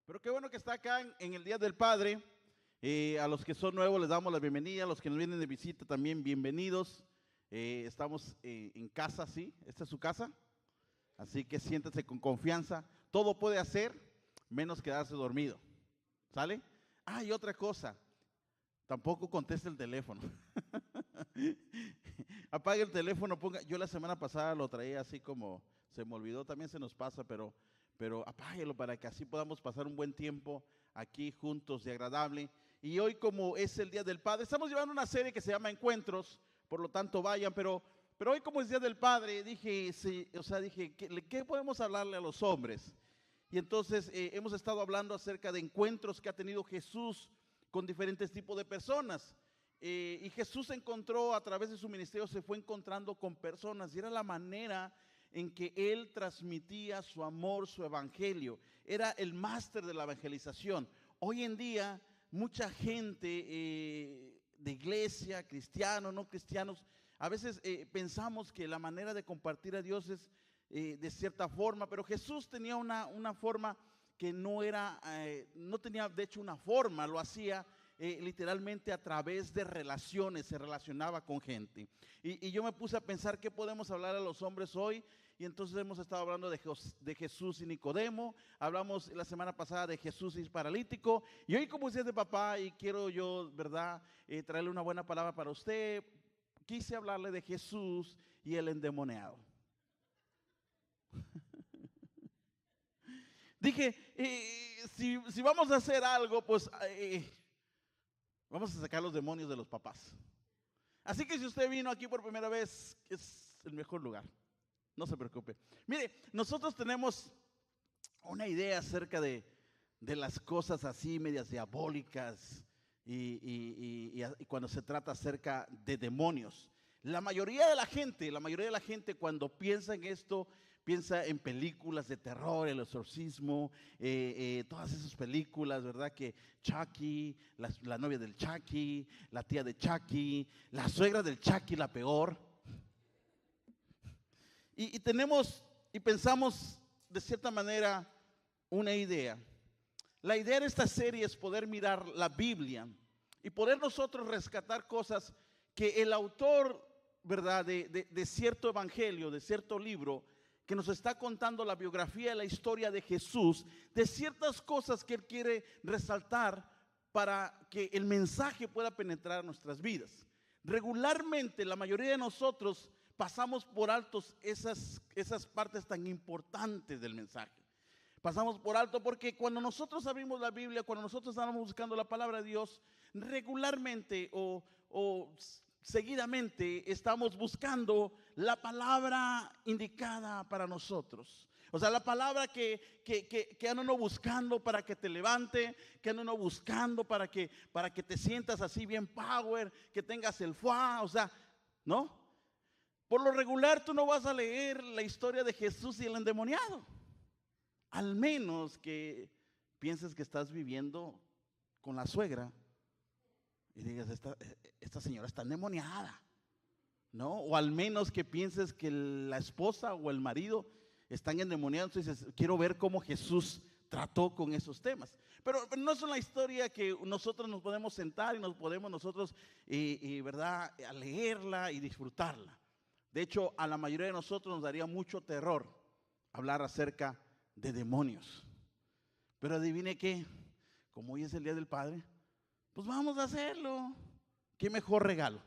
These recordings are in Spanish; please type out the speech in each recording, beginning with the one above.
Pero qué bueno que está acá en el Día del Padre. A los que son nuevos les damos la bienvenida, a los que nos vienen de visita también bienvenidos. Estamos en casa, ¿sí? Esta es su casa, así que siéntese con confianza. Todo puede hacer menos quedarse dormido, ¿sale? Ah, y otra cosa, tampoco conteste el teléfono. Apague el teléfono, yo la semana pasada lo traía así como se me olvidó, también se nos pasa, pero apáguelo para que así podamos pasar un buen tiempo aquí juntos y agradable. Y hoy, como es el Día del Padre, estamos llevando una serie que se llama Encuentros, por lo tanto vayan, pero hoy, como es Día del Padre, dije, sí, dije, ¿qué podemos hablarle a los hombres? Y entonces hemos estado hablando acerca de encuentros que ha tenido Jesús con diferentes tipos de personas. Y Jesús se encontró a través de su ministerio, se fue encontrando con personas y era la manera en que él transmitía su amor, su evangelio. Era el máster de la evangelización. Hoy en día mucha gente de iglesia, cristianos, no cristianos, a veces pensamos que la manera de compartir a Dios es de cierta forma, pero Jesús tenía una forma que no tenía de hecho una forma, lo hacía literalmente a través de relaciones, se relacionaba con gente. Y yo me puse a pensar qué podemos hablar a los hombres hoy. Y entonces hemos estado hablando de Jesús y Nicodemo, hablamos la semana pasada de Jesús y paralítico, y hoy, como es de papá y quiero yo, ¿verdad?, traerle una buena palabra para usted, quise hablarle de Jesús y el endemoniado. Dije, si vamos a hacer algo, pues vamos a sacar los demonios de los papás. Así que si usted vino aquí por primera vez, es el mejor lugar. No se preocupe. Mire, nosotros tenemos una idea acerca de las cosas así medias diabólicas y cuando se trata acerca de demonios. La mayoría de la gente cuando piensa en esto, piensa en películas de terror, el exorcismo, todas esas películas, ¿verdad? Que Chucky, la novia del Chucky, la tía de Chucky, la suegra del Chucky, la peor. Y tenemos y pensamos de cierta manera una idea. La idea de esta serie es poder mirar la Biblia y poder nosotros rescatar cosas que el autor, ¿verdad?, de cierto evangelio, de cierto libro, que nos está contando la biografía y la historia de Jesús, de ciertas cosas que él quiere resaltar para que el mensaje pueda penetrar nuestras vidas. Regularmente la mayoría de nosotros pasamos por altos esas partes tan importantes del mensaje. Pasamos por alto porque cuando nosotros abrimos la Biblia, cuando nosotros estamos buscando la palabra de Dios, regularmente o seguidamente estamos buscando la palabra indicada para nosotros. O sea, la palabra que anda uno buscando para que te levante, que anda uno buscando para que te sientas así bien power, que tengas el fuá, o sea, ¿no? Por lo regular tú no vas a leer la historia de Jesús y el endemoniado, al menos que pienses que estás viviendo con la suegra y digas, esta señora está endemoniada, ¿no? O al menos que pienses que la esposa o el marido están endemoniados, entonces quiero ver cómo Jesús trató con esos temas. Pero no es una historia que nosotros nos podemos sentar y nos podemos nosotros, ¿verdad?, a leerla y disfrutarla. De hecho, a la mayoría de nosotros nos daría mucho terror hablar acerca de demonios. Pero adivine qué, como hoy es el Día del Padre, pues vamos a hacerlo. Qué mejor regalo,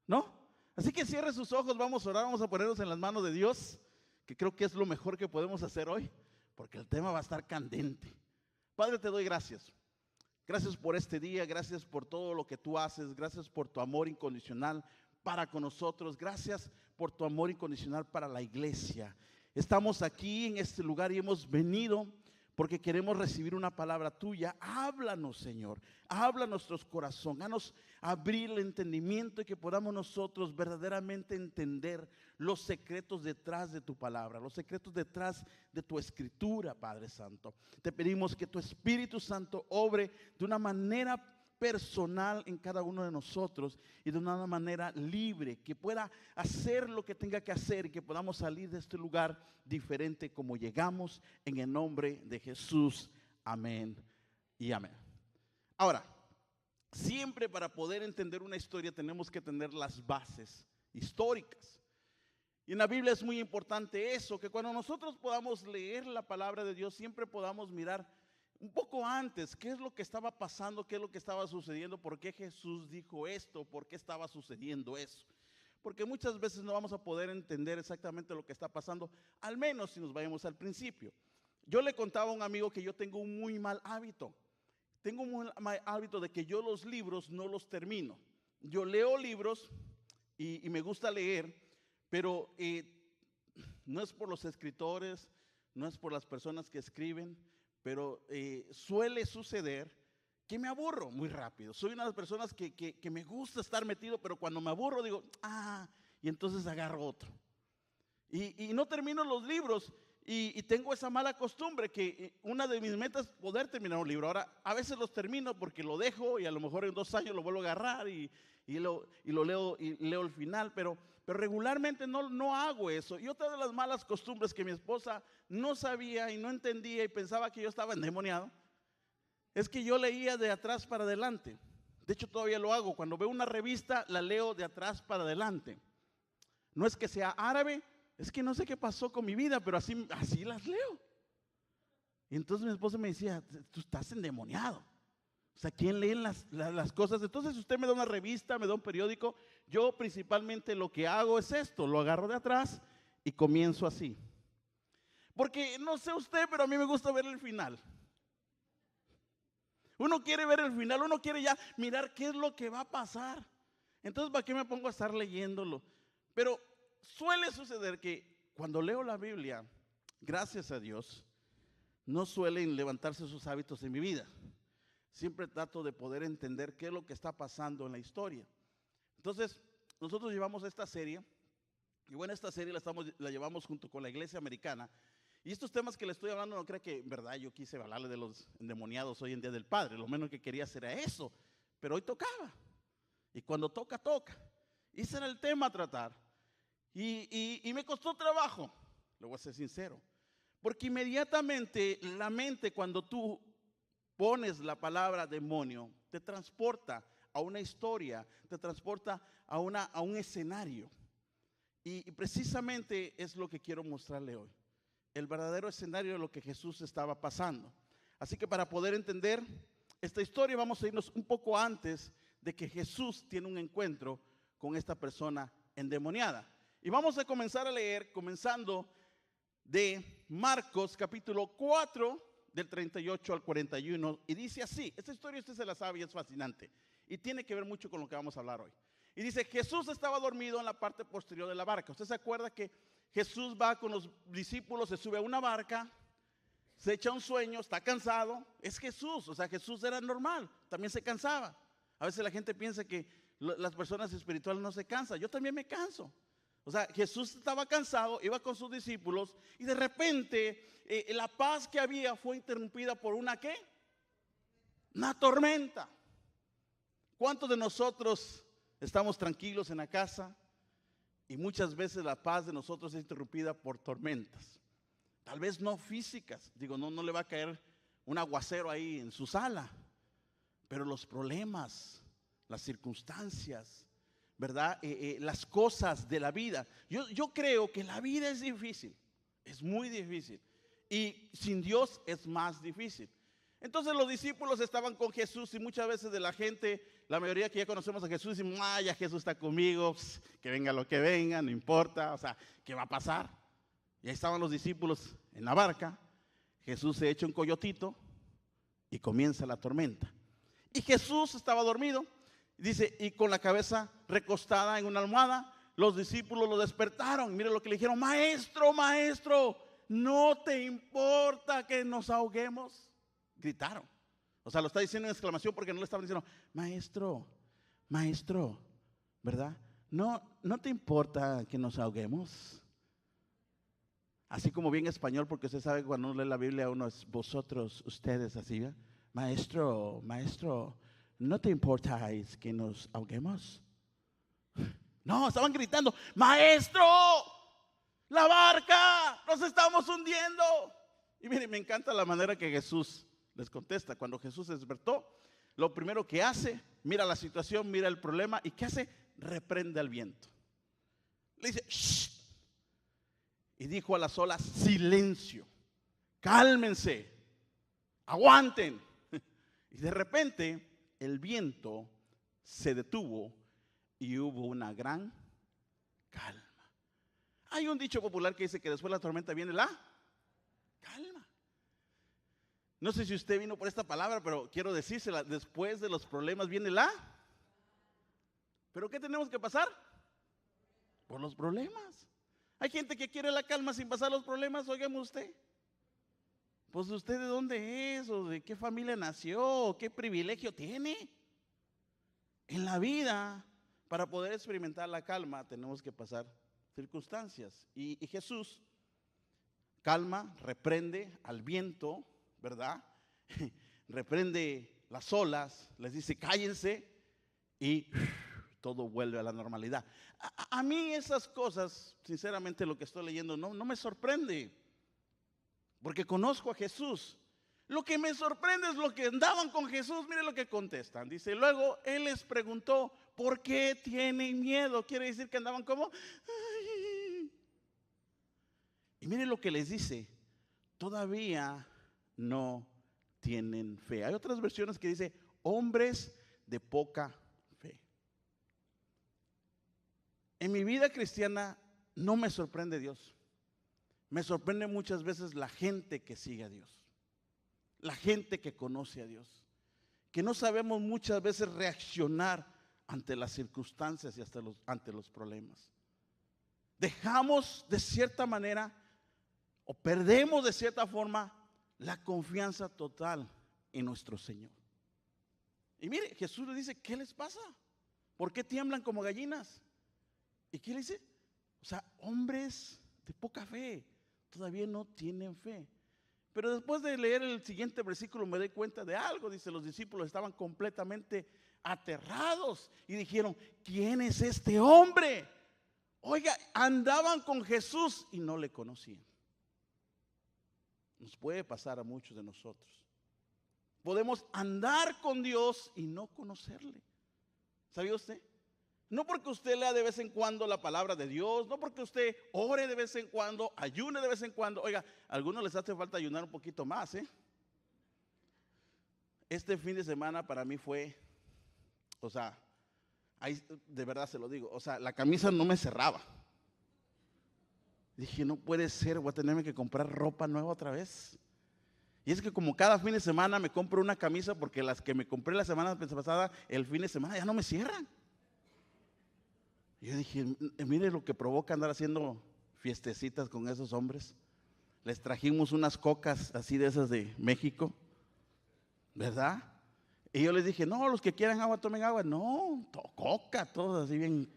¿no? Así que cierre sus ojos, vamos a orar, vamos a ponernos en las manos de Dios, que creo que es lo mejor que podemos hacer hoy, porque el tema va a estar candente. Padre, te doy gracias. Gracias por este día, gracias por todo lo que tú haces, gracias por tu amor incondicional para con nosotros, gracias por tu amor incondicional para la iglesia. Estamos aquí en este lugar y hemos venido porque queremos recibir una palabra tuya. Háblanos, Señor, habla nuestros corazones, háganos abrir el entendimiento y que podamos nosotros verdaderamente entender los secretos detrás de tu palabra, los secretos detrás de tu escritura, Padre Santo. Te pedimos que tu Espíritu Santo obre de una manera personal en cada uno de nosotros y de una manera libre, que pueda hacer lo que tenga que hacer y que podamos salir de este lugar diferente como llegamos, en el nombre de Jesús. Amén y amén. Ahora, siempre para poder entender una historia tenemos que tener las bases históricas. Y en la Biblia es muy importante eso, que cuando nosotros podamos leer la palabra de Dios, siempre podamos mirar un poco antes qué es lo que estaba pasando, qué es lo que estaba sucediendo, por qué Jesús dijo esto, por qué estaba sucediendo eso. Porque muchas veces no vamos a poder entender exactamente lo que está pasando, al menos si nos vayamos al principio. Yo le contaba a un amigo que yo tengo un muy mal hábito. Tengo un mal hábito de que yo los libros no los termino. Yo leo libros y me gusta leer, pero no es por los escritores, no es por las personas que escriben, pero suele suceder que me aburro muy rápido. Soy una de las personas que me gusta estar metido, pero cuando me aburro digo, y entonces agarro otro. Y no termino los libros y tengo esa mala costumbre que una de mis metas es poder terminar un libro. Ahora, a veces los termino porque lo dejo y a lo mejor en 2 años lo vuelvo a agarrar y lo leo y leo el final, pero regularmente no hago eso. Y otra de las malas costumbres que mi esposa no sabía y no entendía y pensaba que yo estaba endemoniado, es que yo leía de atrás para adelante. De hecho, todavía lo hago. Cuando veo una revista, la leo de atrás para adelante. No es que sea árabe, es que no sé qué pasó con mi vida, pero así las leo. Y entonces mi esposa me decía, tú estás endemoniado. O sea, ¿quién lee las cosas? Entonces, si usted me da una revista, me da un periódico, yo principalmente lo que hago es esto, lo agarro de atrás y comienzo así. Porque no sé usted, pero a mí me gusta ver el final. Uno quiere ver el final, uno quiere ya mirar qué es lo que va a pasar. Entonces, ¿para qué me pongo a estar leyéndolo? Pero suele suceder que cuando leo la Biblia, gracias a Dios, no suelen levantarse esos hábitos en mi vida. Siempre trato de poder entender qué es lo que está pasando en la historia. Entonces, nosotros llevamos esta serie, y bueno, esta serie la llevamos junto con la Iglesia Americana. Y estos temas que le estoy hablando, no creo que en verdad yo quise hablarle de los endemoniados hoy en día del Padre. Lo menos que quería hacer era eso. Pero hoy tocaba. Y cuando toca, toca. Y ese era el tema a tratar. Y me costó trabajo, le voy a ser sincero. Porque inmediatamente la mente, cuando tú pones la palabra demonio, te transporta a una historia, te transporta a un escenario. Y precisamente es lo que quiero mostrarle hoy. El verdadero escenario de lo que Jesús estaba pasando. Así que para poder entender esta historia vamos a irnos un poco antes de que Jesús tiene un encuentro con esta persona endemoniada. Y vamos a comenzar a leer, comenzando de Marcos capítulo 4, del 38 al 41. Y dice así, esta historia usted se la sabe y es fascinante. Y tiene que ver mucho con lo que vamos a hablar hoy. Y dice, Jesús estaba dormido en la parte posterior de la barca. Usted se acuerda que Jesús va con los discípulos, se sube a una barca, se echa un sueño, está cansado. Es Jesús, o sea, Jesús era normal, también se cansaba. A veces la gente piensa que las personas espirituales no se cansan. Yo también me canso. O sea, Jesús estaba cansado, iba con sus discípulos y de repente la paz que había fue interrumpida por una ¿qué? Una tormenta. ¿Cuántos de nosotros estamos tranquilos en la casa y muchas veces la paz de nosotros es interrumpida por tormentas? Tal vez no físicas, digo, no le va a caer un aguacero ahí en su sala, pero los problemas, las circunstancias, ¿verdad? Las cosas de la vida. Yo creo que la vida es difícil, es muy difícil, y sin Dios es más difícil. Entonces los discípulos estaban con Jesús y muchas veces de la gente, la mayoría que ya conocemos a Jesús, decimos, ya Jesús está conmigo, que venga lo que venga, no importa, o sea, ¿qué va a pasar? Y ahí estaban los discípulos en la barca, Jesús se echa un coyotito y comienza la tormenta. Y Jesús estaba dormido, dice, y con la cabeza recostada en una almohada, los discípulos lo despertaron. Mire lo que le dijeron, maestro, maestro, ¿no te importa que nos ahoguemos? Gritaron. O sea, lo está diciendo en exclamación porque no le estaban diciendo, maestro, maestro, ¿verdad? ¿No te importa que nos ahoguemos? Así como bien español, porque usted sabe que cuando uno lee la Biblia uno es vosotros, ustedes, así, ¿verdad? Maestro, maestro, ¿no te importa que nos ahoguemos? No, estaban gritando, maestro, la barca, nos estamos hundiendo. Y mire, me encanta la manera que Jesús Les contesta, cuando Jesús se despertó, lo primero que hace, mira la situación, mira el problema, ¿y qué hace? Reprende al viento. Le dice, shh. Y dijo a las olas, silencio, cálmense, aguanten. Y de repente el viento se detuvo y hubo una gran calma. Hay un dicho popular que dice que después de la tormenta viene la calma. No sé si usted vino por esta palabra, pero quiero decírsela, después de los problemas viene la. ¿Pero qué tenemos que pasar? Por los problemas. Hay gente que quiere la calma sin pasar los problemas, óigame usted. Pues usted de dónde es, o de qué familia nació, o qué privilegio tiene. En la vida, para poder experimentar la calma, tenemos que pasar circunstancias. Y Jesús calma, reprende al viento, ¿verdad? Reprende las olas, les dice cállense y todo vuelve a la normalidad. A mí esas cosas, sinceramente lo que estoy leyendo no me sorprende, porque conozco a Jesús. Lo que me sorprende es lo que andaban con Jesús. Mire lo que contestan. Dice, luego Él les preguntó, ¿por qué tienen miedo? Quiere decir que andaban como. Ay. Y mire lo que les dice, todavía no tienen fe. Hay otras versiones que dice, hombres de poca fe. En mi vida cristiana no me sorprende Dios. Me sorprende muchas veces la gente que sigue a Dios. La gente que conoce a Dios, que no sabemos muchas veces reaccionar ante las circunstancias y hasta ante los problemas. Dejamos de cierta manera o perdemos de cierta forma la confianza total en nuestro Señor. Y mire, Jesús le dice, ¿qué les pasa? ¿Por qué tiemblan como gallinas? ¿Y qué le dice? O sea, hombres de poca fe, todavía no tienen fe. Pero después de leer el siguiente versículo me doy cuenta de algo. Dice, los discípulos estaban completamente aterrados y dijeron, ¿quién es este hombre? Oiga, andaban con Jesús y no le conocían. Nos puede pasar a muchos de nosotros. Podemos andar con Dios y no conocerle. ¿Sabía usted? No porque usted lea de vez en cuando la palabra de Dios, no porque usted ore de vez en cuando, ayune de vez en cuando. Oiga, a algunos les hace falta ayunar un poquito más, ¿eh? Este fin de semana para mí fue, o sea, ahí de verdad se lo digo, o sea, la camisa no me cerraba. Dije, no puede ser, voy a tenerme que comprar ropa nueva otra vez. Y es que como cada fin de semana me compro una camisa porque las que me compré la semana pasada, el fin de semana ya no me cierran. Yo dije, mire lo que provoca andar haciendo fiestecitas con esos hombres. Les trajimos unas cocas así de esas de México, ¿verdad? Y yo les dije, no, los que quieran agua, tomen agua. No, coca, todos así bien.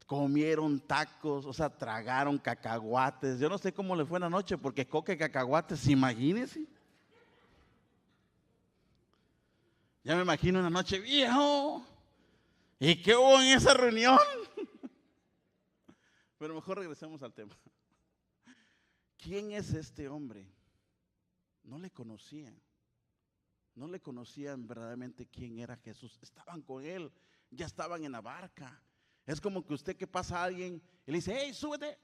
Comieron tacos, o sea, tragaron cacahuates. Yo no sé cómo le fue en la noche, porque coca y cacahuates, imagínense. Ya me imagino una noche, viejo. ¿Y qué hubo en esa reunión? Pero mejor regresemos al tema. ¿Quién es este hombre? No le conocían. No le conocían verdaderamente quién era Jesús. Estaban con él, ya estaban en la barca. Es como que usted que pasa a alguien y le dice, hey, súbete.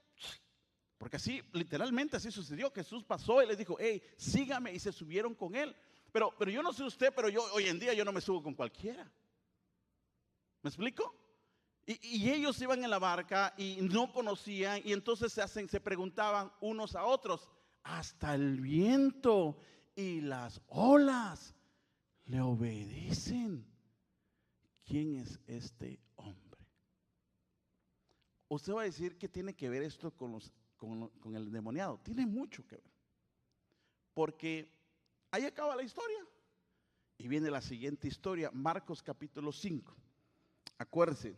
Porque así, literalmente así sucedió. Jesús pasó y les dijo, hey, sígame, y se subieron con él. Pero yo no sé usted, pero yo hoy en día yo no me subo con cualquiera. ¿Me explico? Y ellos iban en la barca y no conocían, y entonces se preguntaban unos a otros, hasta el viento y las olas le obedecen. ¿Quién es este hombre? Usted va a decir que tiene que ver esto con el endemoniado. Tiene mucho que ver. Porque ahí acaba la historia. Y viene la siguiente historia, Marcos capítulo 5. Acuérdense,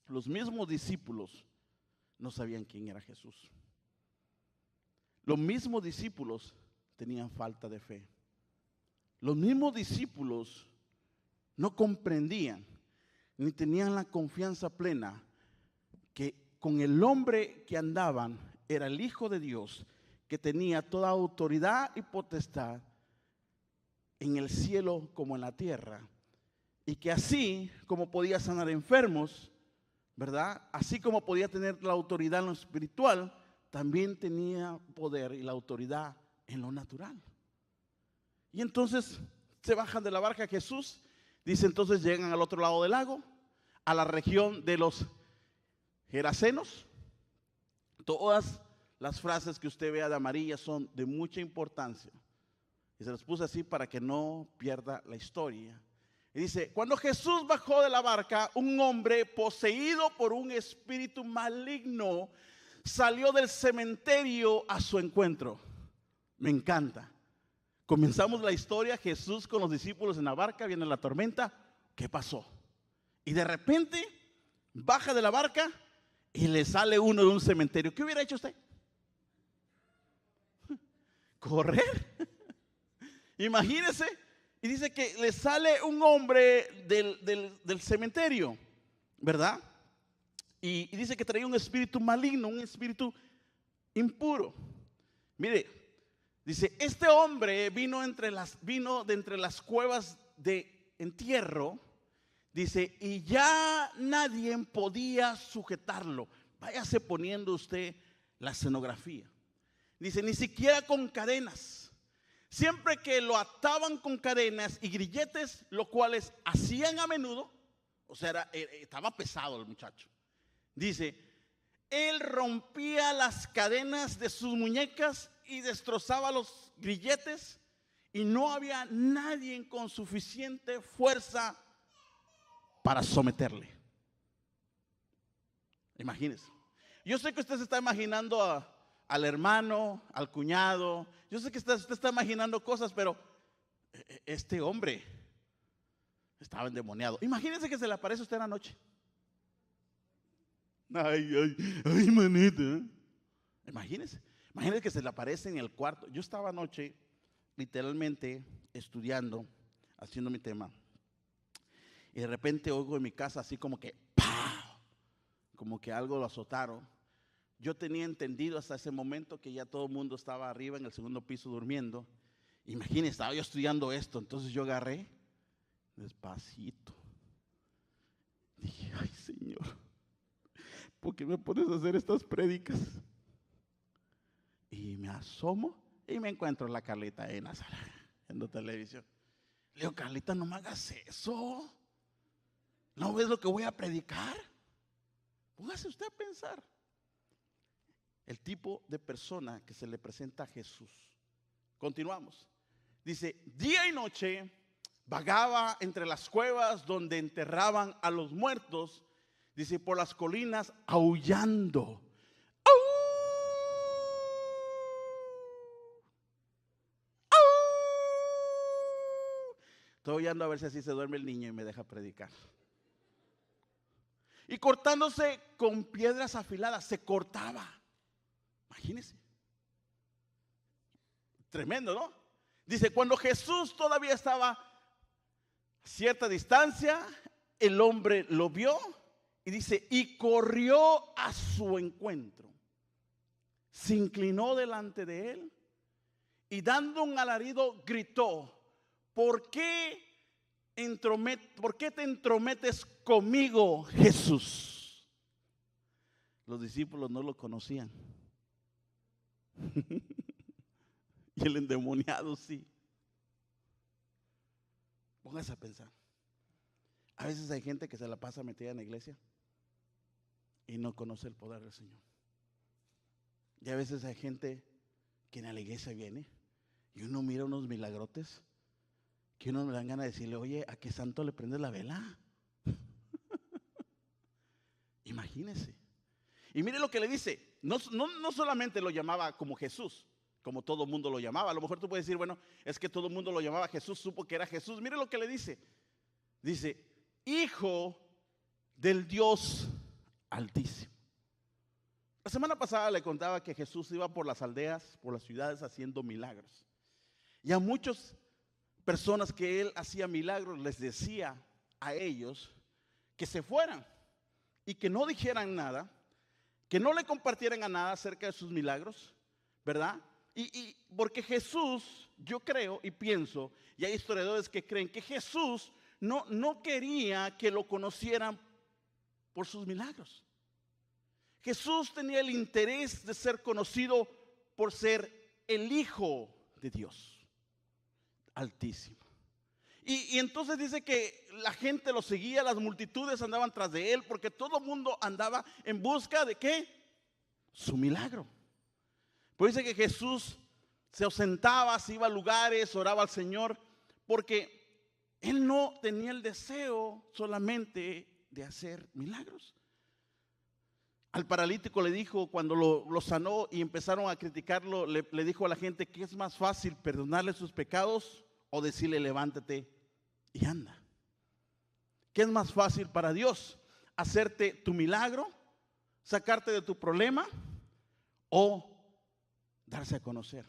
los mismos discípulos no sabían quién era Jesús. Los mismos discípulos tenían falta de fe. Los mismos discípulos no comprendían ni tenían la confianza plena que con el hombre que andaban era el Hijo de Dios, que tenía toda autoridad y potestad en el cielo como en la tierra, y que así como podía sanar enfermos, ¿verdad? Así como podía tener la autoridad en lo espiritual, también tenía poder y la autoridad en lo natural. Y entonces se bajan de la barca Jesús, dice, entonces llegan al otro lado del lago, a la región de los Gerasenos. Todas las frases que usted vea de amarilla son de mucha importancia. Y se las puse así para que no pierda la historia. Y dice, cuando Jesús bajó de la barca, un hombre poseído por un espíritu maligno salió del cementerio a su encuentro. Me encanta. Comenzamos la historia, Jesús con los discípulos en la barca, viene la tormenta. ¿Qué pasó? Y de repente baja de la barca y le sale uno de un cementerio. ¿Qué hubiera hecho usted? Correr. Imagínese. Y dice que le sale un hombre del cementerio, ¿verdad? Y dice que traía un espíritu maligno, un espíritu impuro. Mire, dice, este hombre vino de entre las cuevas de entierro, dice, y ya nadie podía sujetarlo. Váyase poniendo usted la escenografía. Dice, ni siquiera con cadenas. Siempre que lo ataban con cadenas y grilletes, lo cuales hacían a menudo, o sea, estaba pesado el muchacho. Dice, él rompía las cadenas de sus muñecas y destrozaba los grilletes, y no había nadie con suficiente fuerza para someterle. Imagínese. Yo sé que usted se está imaginando al hermano, al cuñado. Yo sé que usted está imaginando cosas, pero este hombre estaba endemoniado. Imagínese que se le aparece a usted en la noche. Ay, manita. Imagínese que se le aparece en el cuarto. Yo estaba anoche literalmente estudiando, haciendo mi tema, y de repente oigo en mi casa así como que ¡pau! Como que algo lo azotaron. Yo tenía entendido hasta ese momento que ya todo el mundo estaba arriba en el segundo piso durmiendo. Imagínense, estaba yo estudiando esto, entonces yo agarré despacito. Dije, ay Señor, ¿por qué me pones a hacer estas prédicas? Y me asomo y me encuentro la Carlita ahí en la sala, viendo televisión. Le digo, Carlita, no me hagas eso. ¿No ves lo que voy a predicar? Póngase usted a pensar. El tipo de persona que se le presenta a Jesús. Continuamos. Dice, día y noche vagaba entre las cuevas donde enterraban a los muertos. Dice, por las colinas aullando. Estoy oyendo a ver si así se duerme el niño y me deja predicar. Y cortándose con piedras afiladas, se cortaba. Imagínense. Tremendo, ¿no? Dice, cuando Jesús todavía estaba a cierta distancia, el hombre lo vio y dice, y corrió a su encuentro. Se inclinó delante de él y dando un alarido gritó, ¿por qué te entrometes conmigo, Jesús? Los discípulos no lo conocían. Y el endemoniado sí. Póngase a pensar. A veces hay gente que se la pasa metida en la iglesia y no conoce el poder del Señor. Y a veces hay gente que en la iglesia viene y uno mira unos milagrotes que uno me dan ganas de decirle, oye, ¿a qué santo le prendes la vela? Imagínese. Y mire lo que le dice. No solamente lo llamaba como Jesús, como todo el mundo lo llamaba. A lo mejor tú puedes decir, bueno, es que todo el mundo lo llamaba Jesús, supo que era Jesús. Mire lo que le dice. Dice, Hijo del Dios Altísimo. La semana pasada le contaba que Jesús iba por las aldeas, por las ciudades haciendo milagros. Y a muchas personas que él hacía milagros les decía a ellos que se fueran y que no dijeran nada, que no le compartieran a nada acerca de sus milagros, ¿verdad? y porque Jesús, yo creo y pienso, y hay historiadores que creen que Jesús no quería que lo conocieran por sus milagros. Jesús tenía el interés de ser conocido por ser el Hijo de Dios Altísimo. Y entonces dice que la gente lo seguía, las multitudes andaban tras de él, porque todo el mundo andaba en busca de ¿qué? Su milagro. Pues dice que Jesús se ausentaba, se iba a lugares, oraba al Señor, porque él no tenía el deseo solamente de hacer milagros. Al paralítico le dijo, cuando lo sanó y empezaron a criticarlo, le dijo a la gente que es más fácil perdonarle sus pecados o decirle levántate y anda. ¿Qué es más fácil para Dios? ¿Hacerte tu milagro? ¿Sacarte de tu problema? ¿O darse a conocer?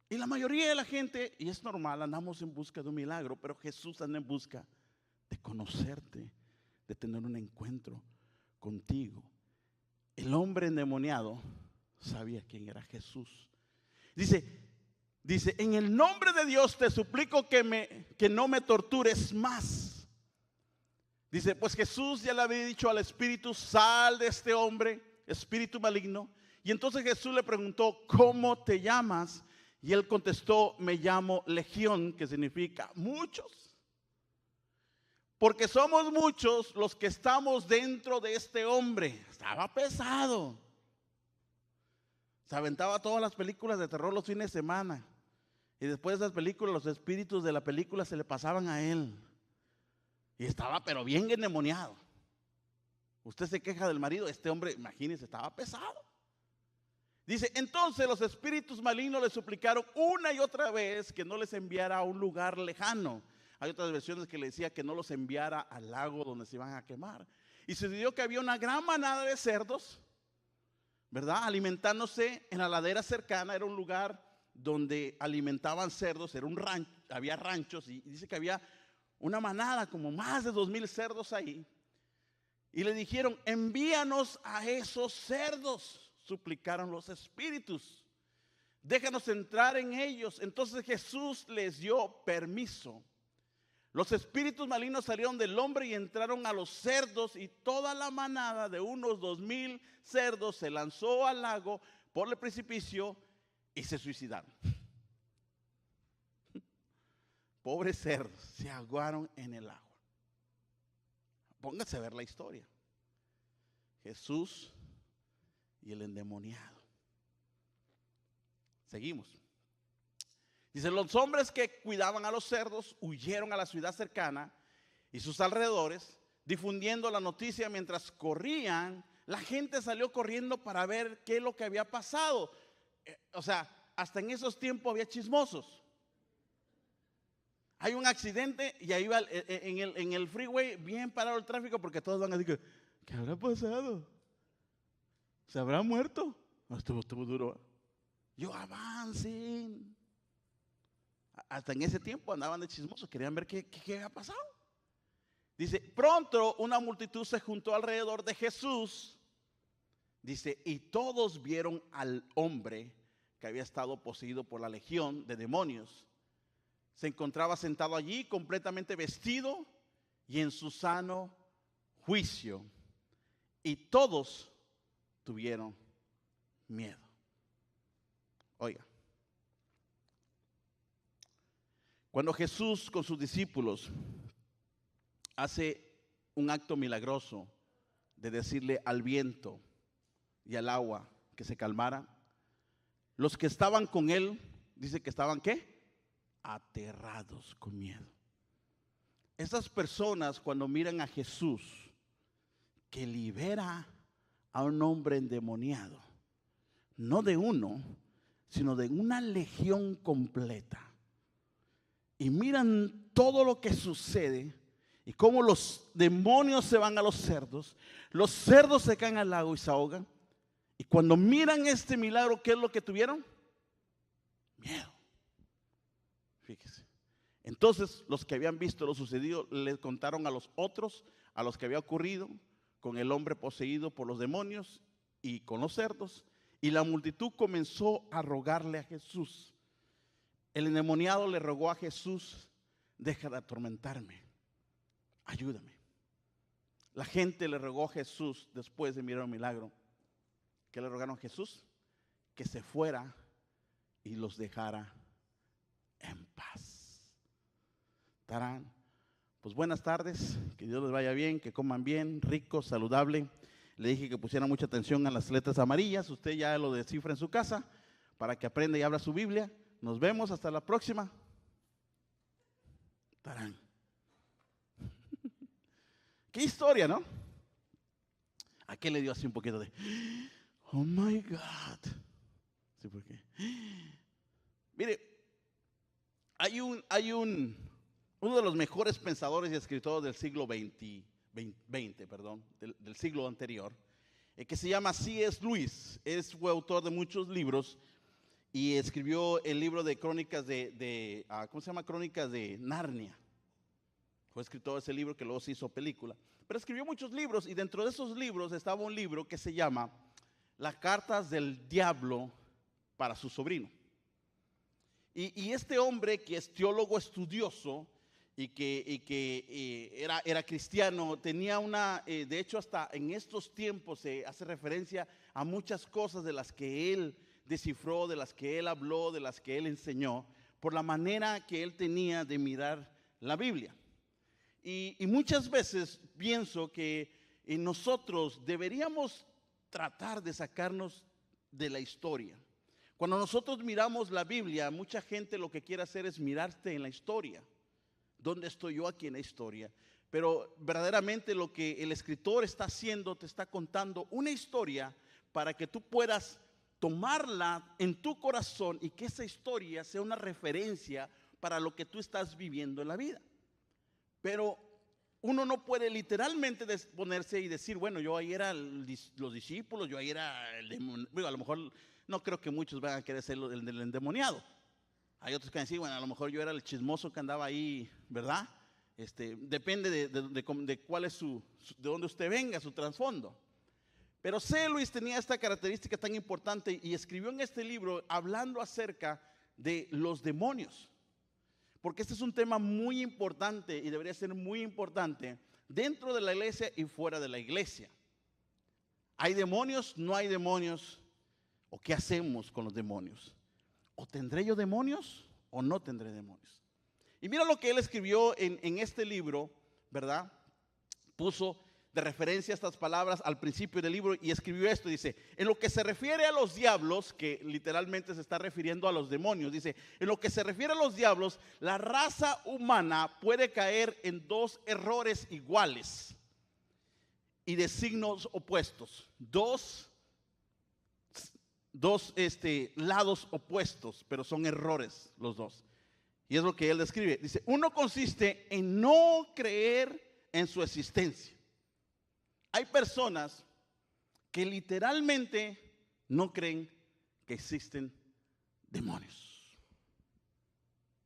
Y la mayoría de la gente, y es normal, andamos en busca de un milagro, pero Jesús anda en busca de conocerte, de tener un encuentro contigo. El hombre endemoniado sabía quién era Jesús. Dice, en el nombre de Dios te suplico que no me tortures más. Dice, pues Jesús ya le había dicho al espíritu, sal de este hombre, espíritu maligno. Y entonces Jesús le preguntó, ¿cómo te llamas? Y él contestó, me llamo Legión, que significa muchos. Porque somos muchos los que estamos dentro de este hombre. Estaba pesado. Se aventaba todas las películas de terror los fines de semana. Y después de esas películas, los espíritus de la película se le pasaban a él. Y estaba pero bien endemoniado. Usted se queja del marido, este hombre, imagínese, estaba pesado. Dice, entonces los espíritus malignos le suplicaron una y otra vez que no les enviara a un lugar lejano. Hay otras versiones que le decía que no los enviara al lago donde se iban a quemar. Y sucedió que había una gran manada de cerdos, ¿verdad? Alimentándose en la ladera cercana. Era un lugar donde alimentaban cerdos, era un rancho, había ranchos, y dice que había una manada, como más de 2,000 cerdos ahí. Y le dijeron, envíanos a esos cerdos, suplicaron los espíritus. Déjanos entrar en ellos. Entonces Jesús les dio permiso. Los espíritus malignos salieron del hombre y entraron a los cerdos, y toda la manada de unos 2,000 cerdos se lanzó al lago por el precipicio y se suicidaron. Pobres cerdos, se ahogaron en el agua. Póngase a ver la historia. Jesús y el endemoniado. Seguimos. Dice, los hombres que cuidaban a los cerdos huyeron a la ciudad cercana y sus alrededores, difundiendo la noticia. Mientras corrían, la gente salió corriendo para ver qué es lo que había pasado. O sea, hasta en esos tiempos había chismosos. Hay un accidente y ahí va en el freeway bien parado el tráfico, porque todos van a decir, ¿qué habrá pasado? ¿Se habrá muerto? No, estuvo duro. Yo avancen. Hasta en ese tiempo andaban de chismosos, querían ver qué había pasado. Dice, pronto una multitud se juntó alrededor de Jesús. Dice, y todos vieron al hombre que había estado poseído por la legión de demonios. Se encontraba sentado allí completamente vestido y en su sano juicio. Y todos tuvieron miedo. Oiga, cuando Jesús con sus discípulos hace un acto milagroso de decirle al viento y al agua que se calmaran, los que estaban con él, dice que estaban ¿qué? Aterrados, con miedo. Esas personas, cuando miran a Jesús que libera a un hombre endemoniado, no de uno, sino de una legión completa, y miran todo lo que sucede y cómo los demonios se van a los cerdos se caen al lago y se ahogan, y cuando miran este milagro, ¿qué es lo que tuvieron? Miedo. Fíjese. Entonces los que habían visto lo sucedido les contaron a los otros, a los que había ocurrido con el hombre poseído por los demonios y con los cerdos, y la multitud comenzó a rogarle a Jesús. El endemoniado le rogó a Jesús: deja de atormentarme, ayúdame. La gente le rogó a Jesús, después de mirar un milagro, ¿qué le rogaron a Jesús? Que se fuera y los dejara en paz. Tarán. Pues buenas tardes, que Dios les vaya bien, que coman bien, rico, saludable. Le dije que pusieran mucha atención a las letras amarillas. Usted ya lo descifra en su casa para que aprenda y abra su Biblia. Nos vemos hasta la próxima. Tarán. Qué historia, ¿no? ¿A qué le dio así un poquito de oh my God? ¿Sí por qué? Mire, uno de los mejores pensadores y escritores del siglo XX, del siglo anterior, que se llama C.S. Lewis. Fue autor de muchos libros y escribió el libro de Crónicas ¿cómo se llama? Crónicas de Narnia. Fue escritor de ese libro que luego se hizo película. Pero escribió muchos libros y dentro de esos libros estaba un libro que se llama Las cartas del diablo para su sobrino. Y este hombre, que es teólogo estudioso y que era cristiano, tenía de hecho hasta en estos tiempos se hace referencia a muchas cosas de las que él descifró, de las que él habló, de las que él enseñó, por la manera que él tenía de mirar la Biblia. Y muchas veces pienso que nosotros deberíamos tratar de sacarnos de la historia. Cuando nosotros miramos la Biblia, mucha gente lo que quiere hacer es mirarte en la historia. ¿Dónde estoy yo aquí en la historia? Pero verdaderamente lo que el escritor está haciendo, te está contando una historia para que tú puedas tomarla en tu corazón y que esa historia sea una referencia para lo que tú estás viviendo en la vida. Pero uno no puede literalmente ponerse y decir, bueno, yo ahí era los discípulos, yo ahí era el demonio. Bueno, a lo mejor no creo que muchos van a querer ser el del endemoniado. Hay otros que van a decir, bueno, a lo mejor yo era el chismoso que andaba ahí, ¿verdad? Depende de cuál es de dónde usted venga, su trasfondo. Pero C. Lewis tenía esta característica tan importante y escribió en este libro hablando acerca de los demonios. Porque este es un tema muy importante y debería ser muy importante dentro de la iglesia y fuera de la iglesia. ¿Hay demonios? ¿No hay demonios? ¿O qué hacemos con los demonios? ¿O tendré yo demonios o no tendré demonios? Y mira lo que él escribió en este libro, ¿verdad? Puso de referencia estas palabras al principio del libro y escribió esto, dice: en lo que se refiere a los diablos, que literalmente se está refiriendo a los demonios, dice, en lo que se refiere a los diablos, la raza humana puede caer en dos errores iguales y de signos opuestos, dos lados opuestos, pero son errores los dos. Y es lo que él describe, dice, uno consiste en no creer en su existencia. Hay personas que literalmente no creen que existen demonios.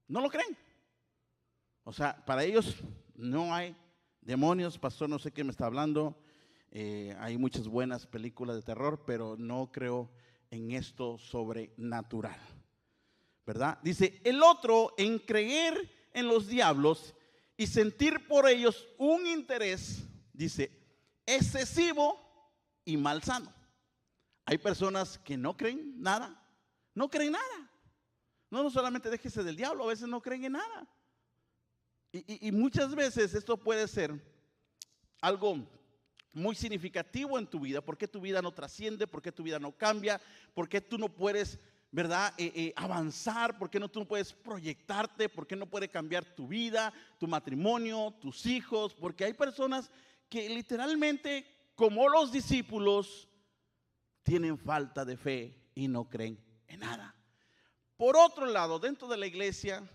No lo creen. O sea, para ellos no hay demonios. Pastor, no sé qué me está hablando. Hay muchas buenas películas de terror, pero no creo en esto sobrenatural, ¿verdad? Dice, el otro en creer en los diablos y sentir por ellos un interés, dice, excesivo y malsano. Hay personas que no creen nada, no creen nada. No solamente déjese del diablo, a veces no creen en nada. Y muchas veces esto puede ser algo muy significativo en tu vida. ¿Por qué tu vida no trasciende? ¿Por qué tu vida no cambia? ¿Por qué tú no puedes, verdad, avanzar? ¿Por qué tú no puedes proyectarte? ¿Por qué no puede cambiar tu vida, tu matrimonio, tus hijos? Porque hay personas que literalmente, como los discípulos, tienen falta de fe y no creen en nada. Por otro lado, dentro de la iglesia,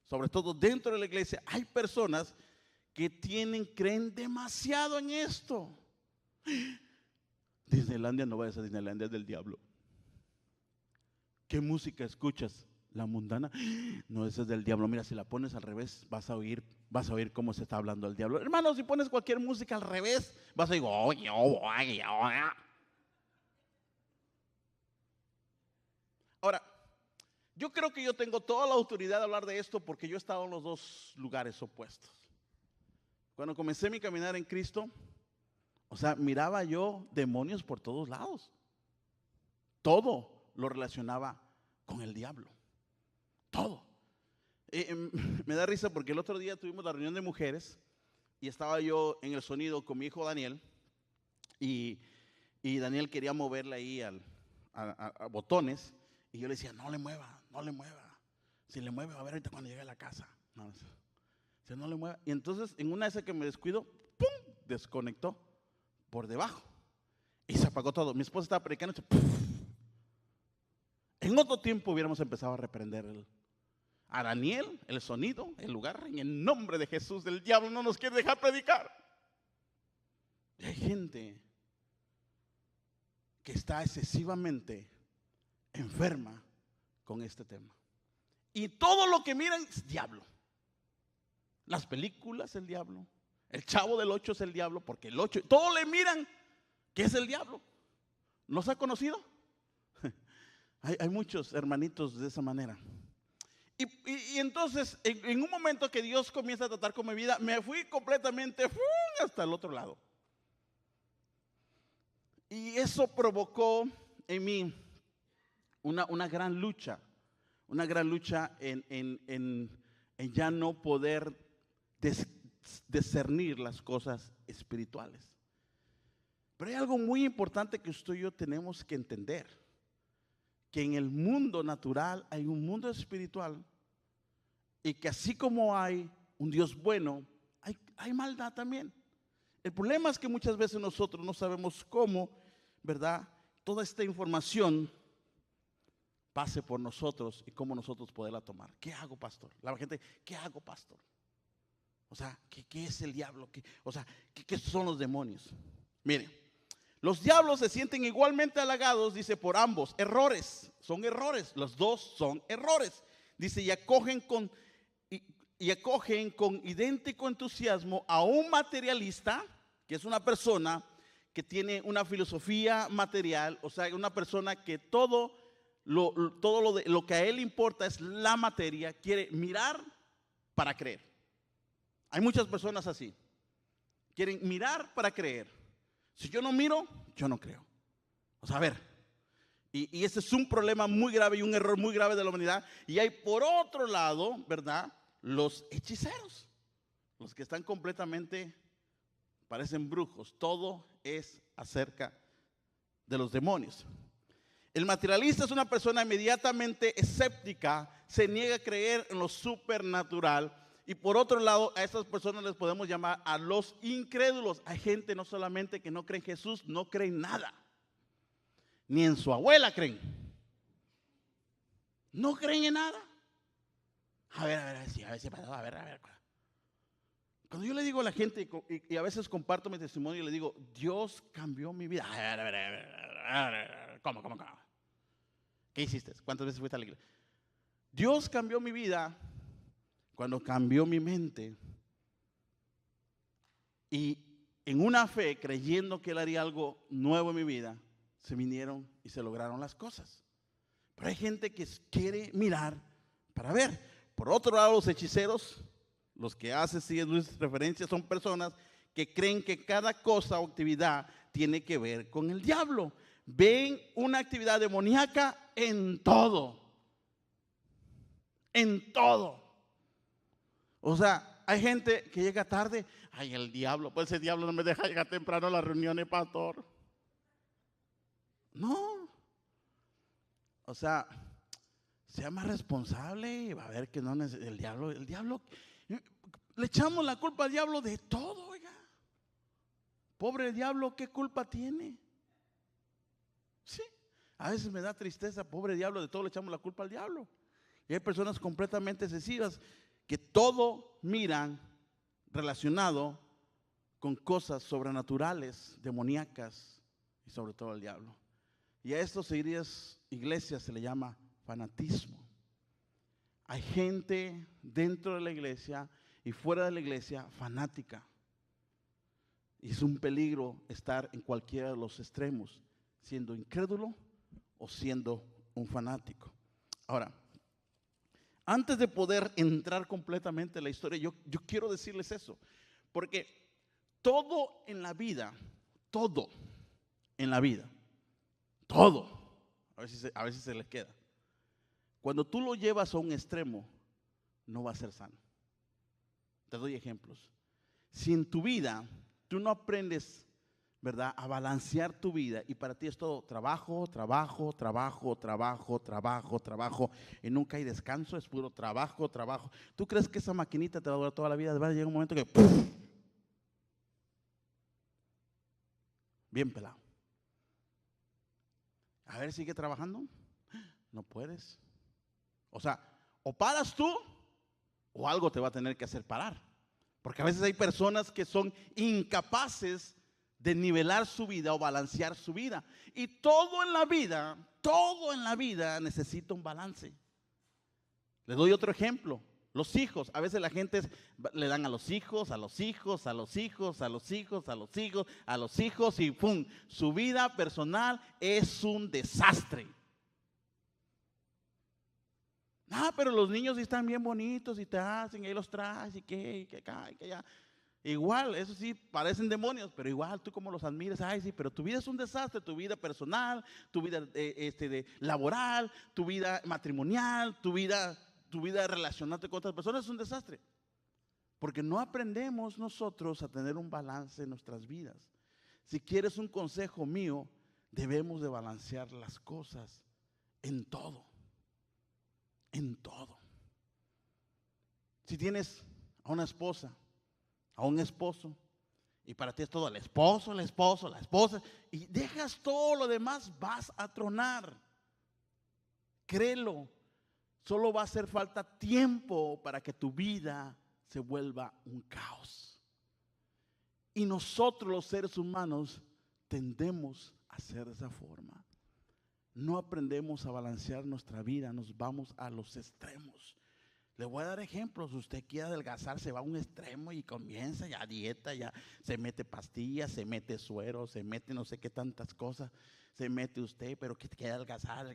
sobre todo dentro de la iglesia, hay personas que creen demasiado en esto. Disneylandia, no vayas a Disneylandia, es del diablo. ¿Qué música escuchas? La mundana. No, esa es del diablo. Mira, si la pones al revés, vas a oír cómo se está hablando el diablo. Hermano, si pones cualquier música al revés, vas a oír. Yo creo que yo tengo toda la autoridad de hablar de esto porque yo he estado en los dos lugares opuestos. Cuando comencé mi caminar en Cristo, o sea, miraba yo demonios por todos lados. Todo lo relacionaba con el diablo. Todo. Me da risa porque el otro día tuvimos la reunión de mujeres y estaba yo en el sonido con mi hijo Daniel y Daniel quería moverle ahí a botones y yo le decía, no le mueva, no le mueva. Si le mueve va a ver ahorita cuando llegue a la casa. No, si no le mueva. Y entonces en una de esas que me descuido, ¡pum!, desconectó por debajo y se apagó todo. Mi esposa estaba predicando y ¡pum! En otro tiempo hubiéramos empezado a reprender a Daniel, el sonido, el lugar, en el nombre de Jesús. El diablo no nos quiere dejar predicar. Y hay gente que está excesivamente enferma con este tema. Y todo lo que miran es diablo. Las películas, el diablo. El Chavo del 8 es el diablo, porque el 8, todo le miran que es el diablo. ¿Los ha conocido? Hay muchos hermanitos de esa manera. Y entonces, en un momento que Dios comienza a tratar con mi vida, me fui completamente hasta el otro lado. Y eso provocó en mí una gran lucha en ya no poder discernir las cosas espirituales. Pero hay algo muy importante que usted y yo tenemos que entender, que en el mundo natural hay un mundo espiritual y que así como hay un Dios bueno, hay maldad también. El problema es que muchas veces nosotros no sabemos cómo, ¿verdad?, toda esta información pase por nosotros y cómo nosotros poderla tomar. ¿Qué hago, pastor? La gente, ¿qué hago, pastor? O sea, ¿qué es el diablo? ¿Qué son los demonios? Mire, los diablos se sienten igualmente halagados, dice, por ambos. Errores, son errores, los dos son errores. Dice, y acogen con idéntico entusiasmo a un materialista, que es una persona que tiene una filosofía material, o sea, una persona que todo lo que a él importa es la materia, quiere mirar para creer. Hay muchas personas así, quieren mirar para creer. Si yo no miro, yo no creo. O sea, a ver, y ese es un problema muy grave y un error muy grave de la humanidad. Y hay por otro lado, ¿verdad?, los hechiceros, los que están completamente, parecen brujos. Todo es acerca de los demonios. El materialista es una persona inmediatamente escéptica, se niega a creer en lo supernatural. Y por otro lado, a estas personas les podemos llamar a los incrédulos. Hay gente no solamente que no cree en Jesús, no cree en nada. Ni en su abuela creen. No creen en nada. A ver. Cuando yo le digo a la gente, y a veces comparto mi testimonio y le digo, Dios cambió mi vida. A ver, ¿cómo? ¿Qué hiciste? ¿Cuántas veces fuiste a la iglesia? Dios cambió mi vida cuando cambió mi mente. Y en una fe, creyendo que Él haría algo nuevo en mi vida, se vinieron y se lograron las cosas. Pero hay gente que quiere mirar para ver. Por otro lado, los hechiceros, los que hace C.S. Lewis referencia, son personas que creen que cada cosa o actividad tiene que ver con el diablo. Ven una actividad demoníaca en todo. En todo. O sea, hay gente que llega tarde. Ay, el diablo, pues ese diablo no me deja llegar temprano a las reuniones, pastor. No. O sea, sea más responsable y va a ver que no el diablo, le echamos la culpa al diablo de todo, oiga. Pobre diablo, ¿qué culpa tiene? Sí, a veces me da tristeza, pobre diablo, de todo le echamos la culpa al diablo. Y hay personas completamente excesivas que todo miran relacionado con cosas sobrenaturales, demoníacas y sobre todo al diablo. Y a estos iglesias se le llama fanatismo. Hay gente dentro de la iglesia y fuera de la iglesia fanática. Y es un peligro estar en cualquiera de los extremos, siendo incrédulo o siendo un fanático. Ahora, Antes de poder entrar completamente en la historia, yo quiero decirles eso, porque todo en la vida, todo en la vida, todo, a ver si se les queda. Cuando tú lo llevas a un extremo, no va a ser sano. Te doy ejemplos. Si en tu vida tú no aprendes, ¿verdad?, a balancear tu vida, y para ti es todo trabajo, trabajo, trabajo, trabajo, trabajo, trabajo, y nunca hay descanso, es puro trabajo, trabajo. ¿Tú crees que esa maquinita te va a durar toda la vida? Va a llegar un momento que ¡puf! Bien pelado. A ver, sigue trabajando. No puedes. O sea, o paras tú o algo te va a tener que hacer parar. Porque a veces hay personas que son incapaces de nivelar su vida o balancear su vida. Y todo en la vida necesita un balance. Les doy otro ejemplo. Los hijos, a veces la gente le dan a los hijos, a los hijos, a los hijos, a los hijos, a los hijos, a los hijos y ¡pum! Su vida personal es un desastre. Ah, pero los niños sí están bien bonitos y te hacen, y ahí los traes y que acá y que allá. Igual, eso sí, parecen demonios, pero igual tú como los admiras, ay sí, pero tu vida es un desastre, tu vida personal, tu vida laboral, tu vida matrimonial, tu vida de relacionarte con otras personas es un desastre. Porque no aprendemos nosotros a tener un balance en nuestras vidas. Si quieres un consejo mío, debemos de balancear las cosas en todo. En todo. Si tienes a una esposa, a un esposo, y para ti es todo el esposo, la esposa, y dejas todo lo demás, vas a tronar. Créelo, solo va a hacer falta tiempo para que tu vida se vuelva un caos. Y nosotros los seres humanos tendemos a ser de esa forma. No aprendemos a balancear nuestra vida, nos vamos a los extremos. Le voy a dar ejemplos. Usted quiere adelgazar, se va a un extremo y comienza ya dieta, ya se mete pastillas, se mete suero, se mete no sé qué tantas cosas, se mete usted, pero que quiere adelgazar.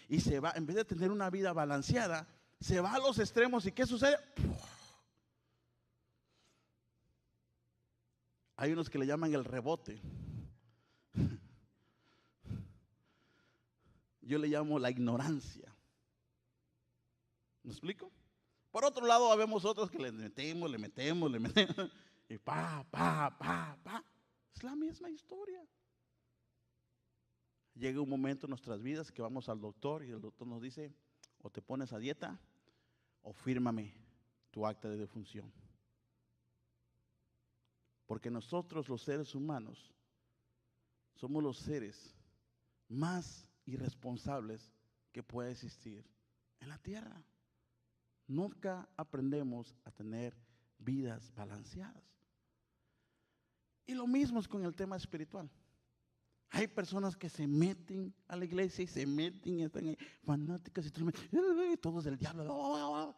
Y se va, en vez de tener una vida balanceada, se va a los extremos. ¿Y qué sucede? Hay unos que le llaman el rebote. Yo le llamo la ignorancia. ¿Me explico? Por otro lado, vemos otros que le metemos y pa. Es la misma historia. Llega un momento en nuestras vidas que vamos al doctor y el doctor nos dice, o te pones a dieta o fírmame tu acta de defunción. Porque nosotros los seres humanos somos los seres más irresponsables que puede existir en la tierra. Nunca aprendemos a tener vidas balanceadas. Y lo mismo es con el tema espiritual. Hay personas que se meten a la iglesia y se meten y están ahí, fanáticas y todos del diablo.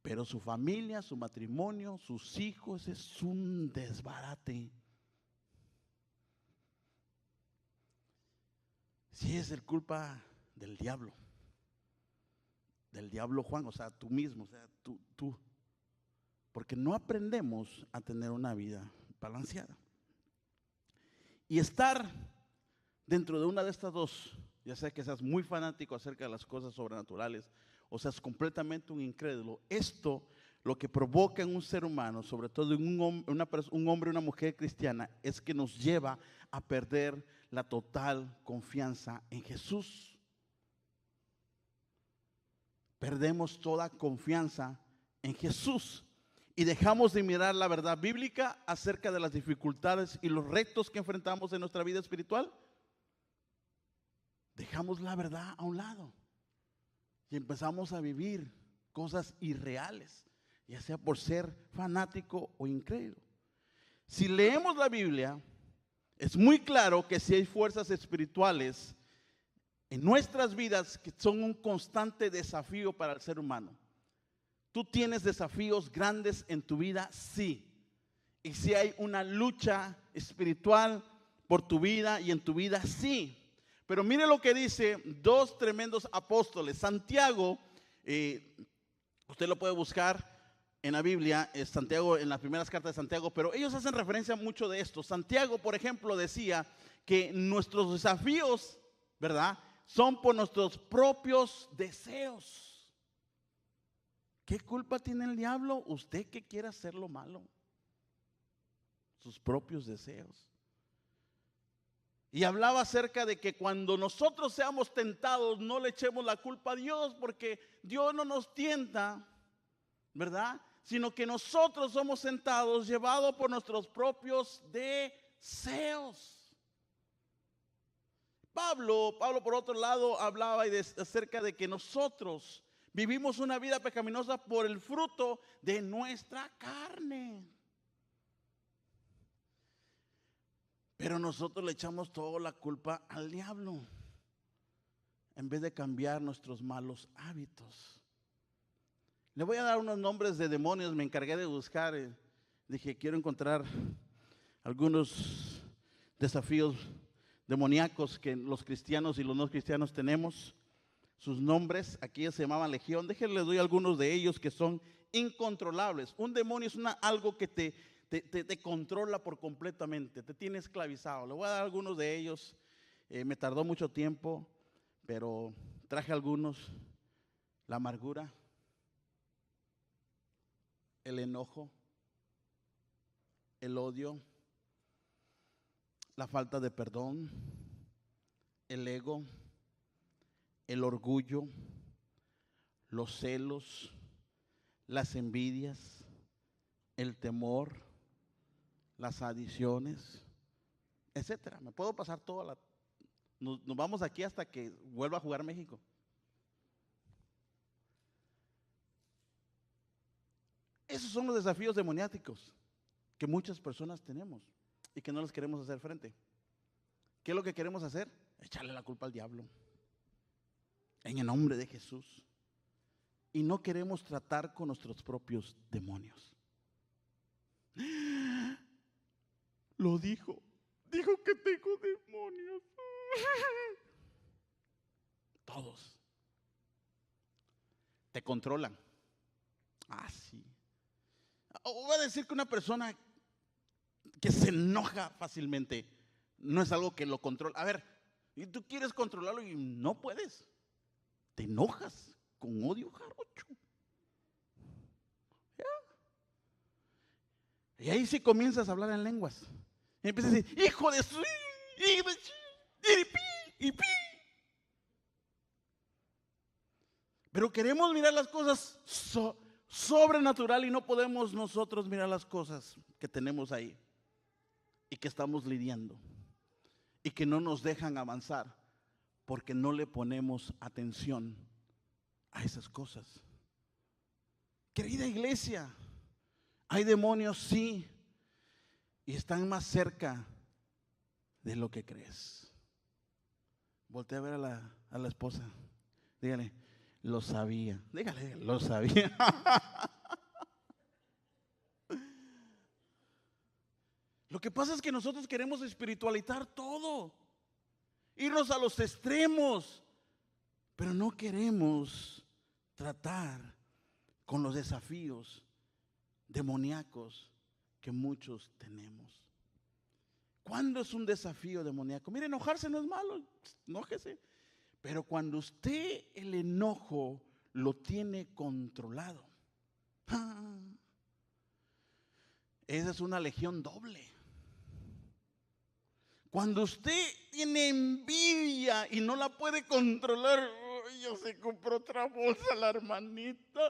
Pero su familia, su matrimonio, sus hijos es un desbarate. Si es culpa del diablo Juan, o sea, tú mismo, o sea, tú. Porque no aprendemos a tener una vida balanceada. Y estar dentro de una de estas dos, ya sea que seas muy fanático acerca de las cosas sobrenaturales, o seas completamente un incrédulo, esto lo que provoca en un ser humano, sobre todo en un hombre y una mujer cristiana, es que nos lleva a perder la total confianza en Jesús. Perdemos toda confianza en Jesús y dejamos de mirar la verdad bíblica acerca de las dificultades y los retos que enfrentamos en nuestra vida espiritual. Dejamos la verdad a un lado y empezamos a vivir cosas irreales, ya sea por ser fanático o incrédulo. Si leemos la Biblia, es muy claro que si hay fuerzas espirituales en nuestras vidas que son un constante desafío para el ser humano. ¿Tú tienes desafíos grandes en tu vida? Sí. Y si hay una lucha espiritual por tu vida y en tu vida, sí. Pero mire lo que dice dos tremendos apóstoles. Santiago, usted lo puede buscar en la Biblia, es Santiago, en las primeras cartas de Santiago, pero ellos hacen referencia mucho de esto. Santiago, por ejemplo, decía que nuestros desafíos, ¿verdad?, son por nuestros propios deseos. ¿Qué culpa tiene el diablo? Usted que quiere hacer lo malo. Sus propios deseos. Y hablaba acerca de que cuando nosotros seamos tentados, no le echemos la culpa a Dios, porque Dios no nos tienta, ¿verdad?, sino que nosotros somos tentados, llevados por nuestros propios deseos. Pablo por otro lado hablaba acerca de que nosotros vivimos una vida pecaminosa por el fruto de nuestra carne. Pero nosotros le echamos toda la culpa al diablo en vez de cambiar nuestros malos hábitos. Le voy a dar unos nombres de demonios, me encargué de buscar, dije quiero encontrar algunos desafíos demoníacos que los cristianos y los no cristianos tenemos. Sus nombres, aquí se llamaban legión. Déjenle doy algunos de ellos que son incontrolables. Un demonio es algo que te controla por completamente, te tiene esclavizado. Le voy a dar algunos de ellos. Me tardó mucho tiempo, pero traje algunos. La amargura, el enojo, el odio, la falta de perdón, el ego, el orgullo, los celos, las envidias, el temor, las adicciones, etcétera. Me puedo pasar toda nos vamos aquí hasta que vuelva a jugar México. Esos son los desafíos demoniáticos que muchas personas tenemos y que no les queremos hacer frente. ¿Qué es lo que queremos hacer? Echarle la culpa al diablo en el nombre de Jesús. Y no queremos tratar con nuestros propios demonios. Lo dijo que tengo demonios. Todos te controlan. Ah, sí. O voy a decir que una persona que se enoja fácilmente no es algo que lo controla. A ver, y tú quieres controlarlo y no puedes. Te enojas con odio jarocho. ¿Ya? Y ahí sí comienzas a hablar en lenguas. Y empiezas a decir, hijo de su, y pi. Pero queremos mirar las cosas sobrenatural y no podemos nosotros mirar las cosas que tenemos ahí y que estamos lidiando y que no nos dejan avanzar porque no le ponemos atención a esas cosas. Querida iglesia, hay demonios, sí, y están más cerca de lo que crees. Voltea a ver a la esposa, dígale, lo sabía. Dígale, lo sabía. Lo que pasa es que nosotros queremos espiritualizar todo, irnos a los extremos, pero no queremos tratar con los desafíos demoníacos que muchos tenemos. ¿Cuándo es un desafío demoníaco? Mire, enojarse no es malo, enójese. Pero cuando usted el enojo lo tiene controlado, esa es una legión doble. Cuando usted tiene envidia y no la puede controlar, yo se compró otra bolsa la hermanita.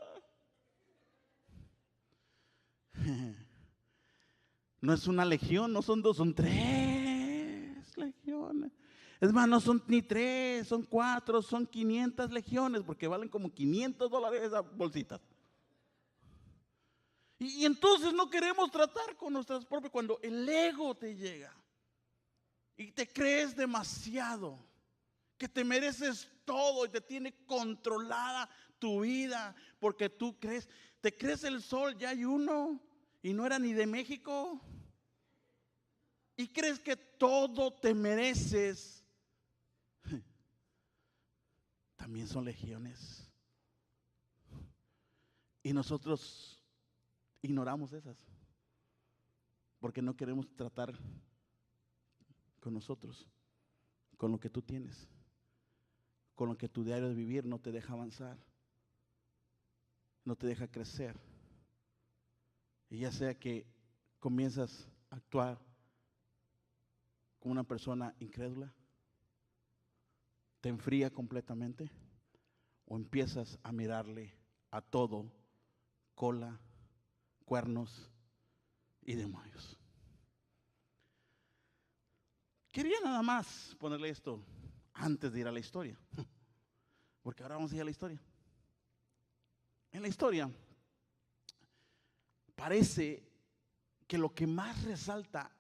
No es una legión, no son dos, son 3 legiones. Es más, no son ni 3, son 4, son 500 legiones, porque valen como $500 esas bolsitas. Y entonces no queremos tratar con nuestras propias, cuando el ego te llega y te crees demasiado, que te mereces todo y te tiene controlada tu vida, porque tú crees, te crees el sol, ya hay uno y no era ni de México, y crees que todo te mereces. también son legiones. Y nosotros ignoramos esas, porque no queremos tratar con nosotros, con lo que tú tienes, con lo que tu diario de vivir no te deja avanzar, no te deja crecer. Y ya sea que comienzas a actuar como una persona incrédula, te enfría completamente, o empiezas a mirarle a todo cola, cuernos y demonios. Quería nada más ponerle esto antes de ir a la historia, porque ahora vamos a ir a la historia. En la historia parece que lo que más resalta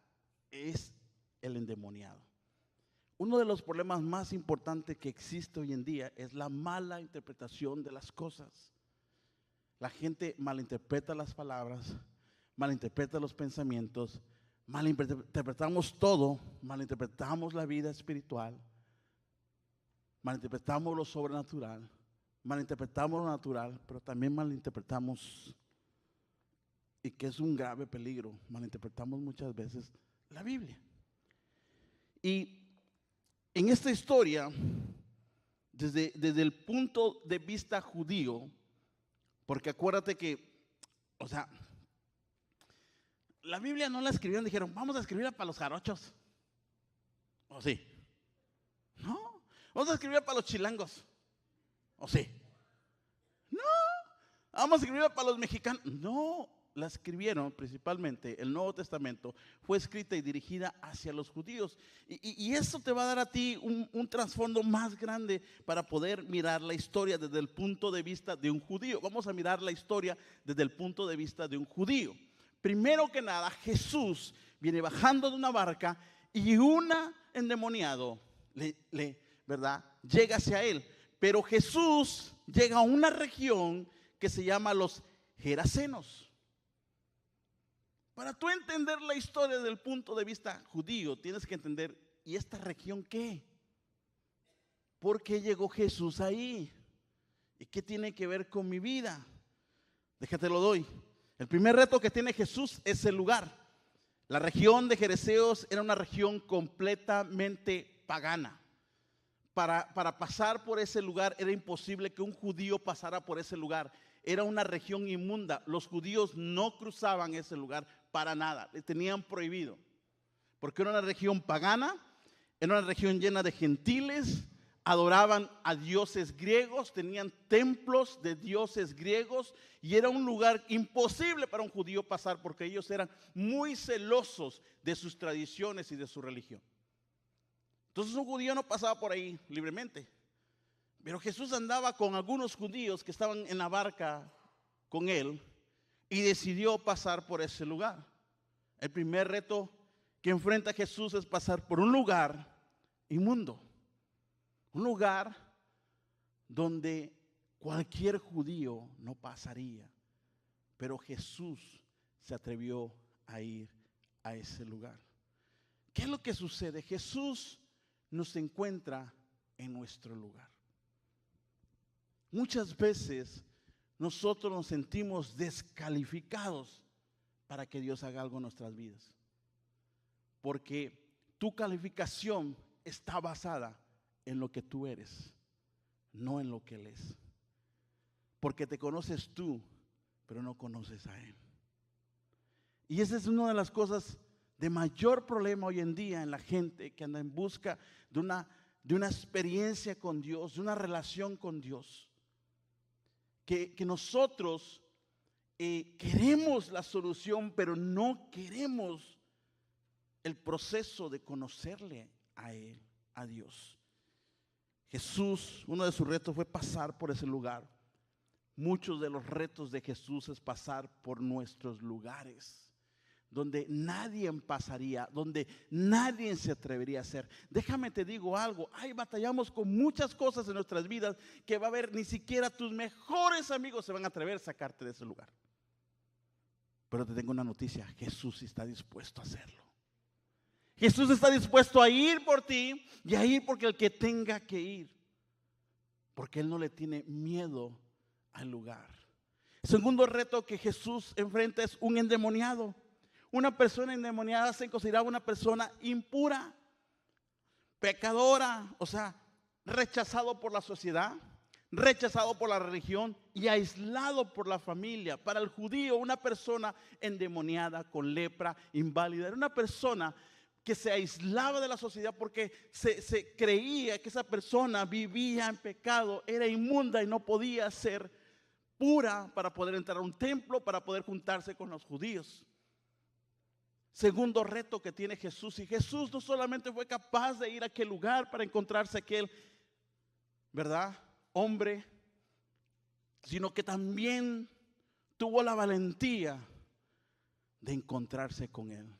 es el endemoniado. Uno de los problemas más importantes que existe hoy en día es la mala interpretación de las cosas. La gente malinterpreta las palabras, malinterpreta los pensamientos, malinterpretamos todo, malinterpretamos la vida espiritual, malinterpretamos lo sobrenatural, malinterpretamos lo natural, pero también malinterpretamos, y que es un grave peligro, malinterpretamos muchas veces la Biblia. Y en esta historia, desde el punto de vista judío, porque acuérdate que, o sea, la Biblia no la escribieron, dijeron, vamos a escribirla para los jarochos. ¿O sí? No, vamos a escribirla para los chilangos. ¿O sí? No, vamos a escribirla para los mexicanos. No, la escribieron principalmente, el Nuevo Testamento fue escrita y dirigida hacia los judíos. Y eso te va a dar a ti un trasfondo más grande para poder mirar la historia desde el punto de vista de un judío. Vamos a mirar la historia desde el punto de vista de un judío. Primero que nada, Jesús viene bajando de una barca y un endemoniado ¿verdad? Llega hacia él. Pero Jesús llega a una región que se llama los Gerasenos. Para tú entender la historia desde el punto de vista judío, tienes que entender, ¿y esta región qué? ¿Por qué llegó Jesús ahí? ¿Y qué tiene que ver con mi vida? Déjate lo doy. El primer reto que tiene Jesús es el lugar. La región de Gerasenos era una región completamente pagana. Para pasar por ese lugar era imposible que un judío pasara por ese lugar. Era una región inmunda. Los judíos no cruzaban ese lugar para nada. Le tenían prohibido. Porque era una región pagana, era una región llena de gentiles, adoraban a dioses griegos, tenían templos de dioses griegos y era un lugar imposible para un judío pasar porque ellos eran muy celosos de sus tradiciones y de su religión. Entonces un judío no pasaba por ahí libremente. Pero Jesús andaba con algunos judíos que estaban en la barca con él y decidió pasar por ese lugar. El primer reto que enfrenta Jesús es pasar por un lugar inmundo. Un lugar donde cualquier judío no pasaría. Pero Jesús se atrevió a ir a ese lugar. ¿Qué es lo que sucede? Jesús nos encuentra en nuestro lugar. Muchas veces nosotros nos sentimos descalificados para que Dios haga algo en nuestras vidas. Porque tu calificación está basada en lo que tú eres, no en lo que Él es. Porque te conoces tú, pero no conoces a Él. Y esa es una de las cosas de mayor problema hoy en día en la gente que anda en busca de una experiencia con Dios, de una relación con Dios. Que nosotros queremos la solución, pero no queremos el proceso de conocerle a Él, a Dios. Jesús, uno de sus retos fue pasar por ese lugar. Muchos de los retos de Jesús es pasar por nuestros lugares, donde nadie pasaría, donde nadie se atrevería a hacer. Déjame te digo algo, batallamos con muchas cosas en nuestras vidas que va a haber, ni siquiera tus mejores amigos se van a atrever a sacarte de ese lugar. Pero te tengo una noticia, Jesús está dispuesto a hacerlo. Jesús está dispuesto a ir por ti y a ir porque el que tenga que ir. porque él no le tiene miedo al lugar. El segundo reto que Jesús enfrenta es un endemoniado. Una persona endemoniada se consideraba una persona impura, pecadora, o sea, rechazado por la sociedad, rechazado por la religión y aislado por la familia. Para el judío, una persona endemoniada, con lepra, inválida, era una persona que se aislaba de la sociedad porque se creía que esa persona vivía en pecado, era inmunda y no podía ser pura para poder entrar a un templo, para poder juntarse con los judíos. Segundo reto que tiene Jesús, y Jesús no solamente fue capaz de ir a aquel lugar para encontrarse aquel, ¿verdad?, hombre, sino que también tuvo la valentía de encontrarse con él.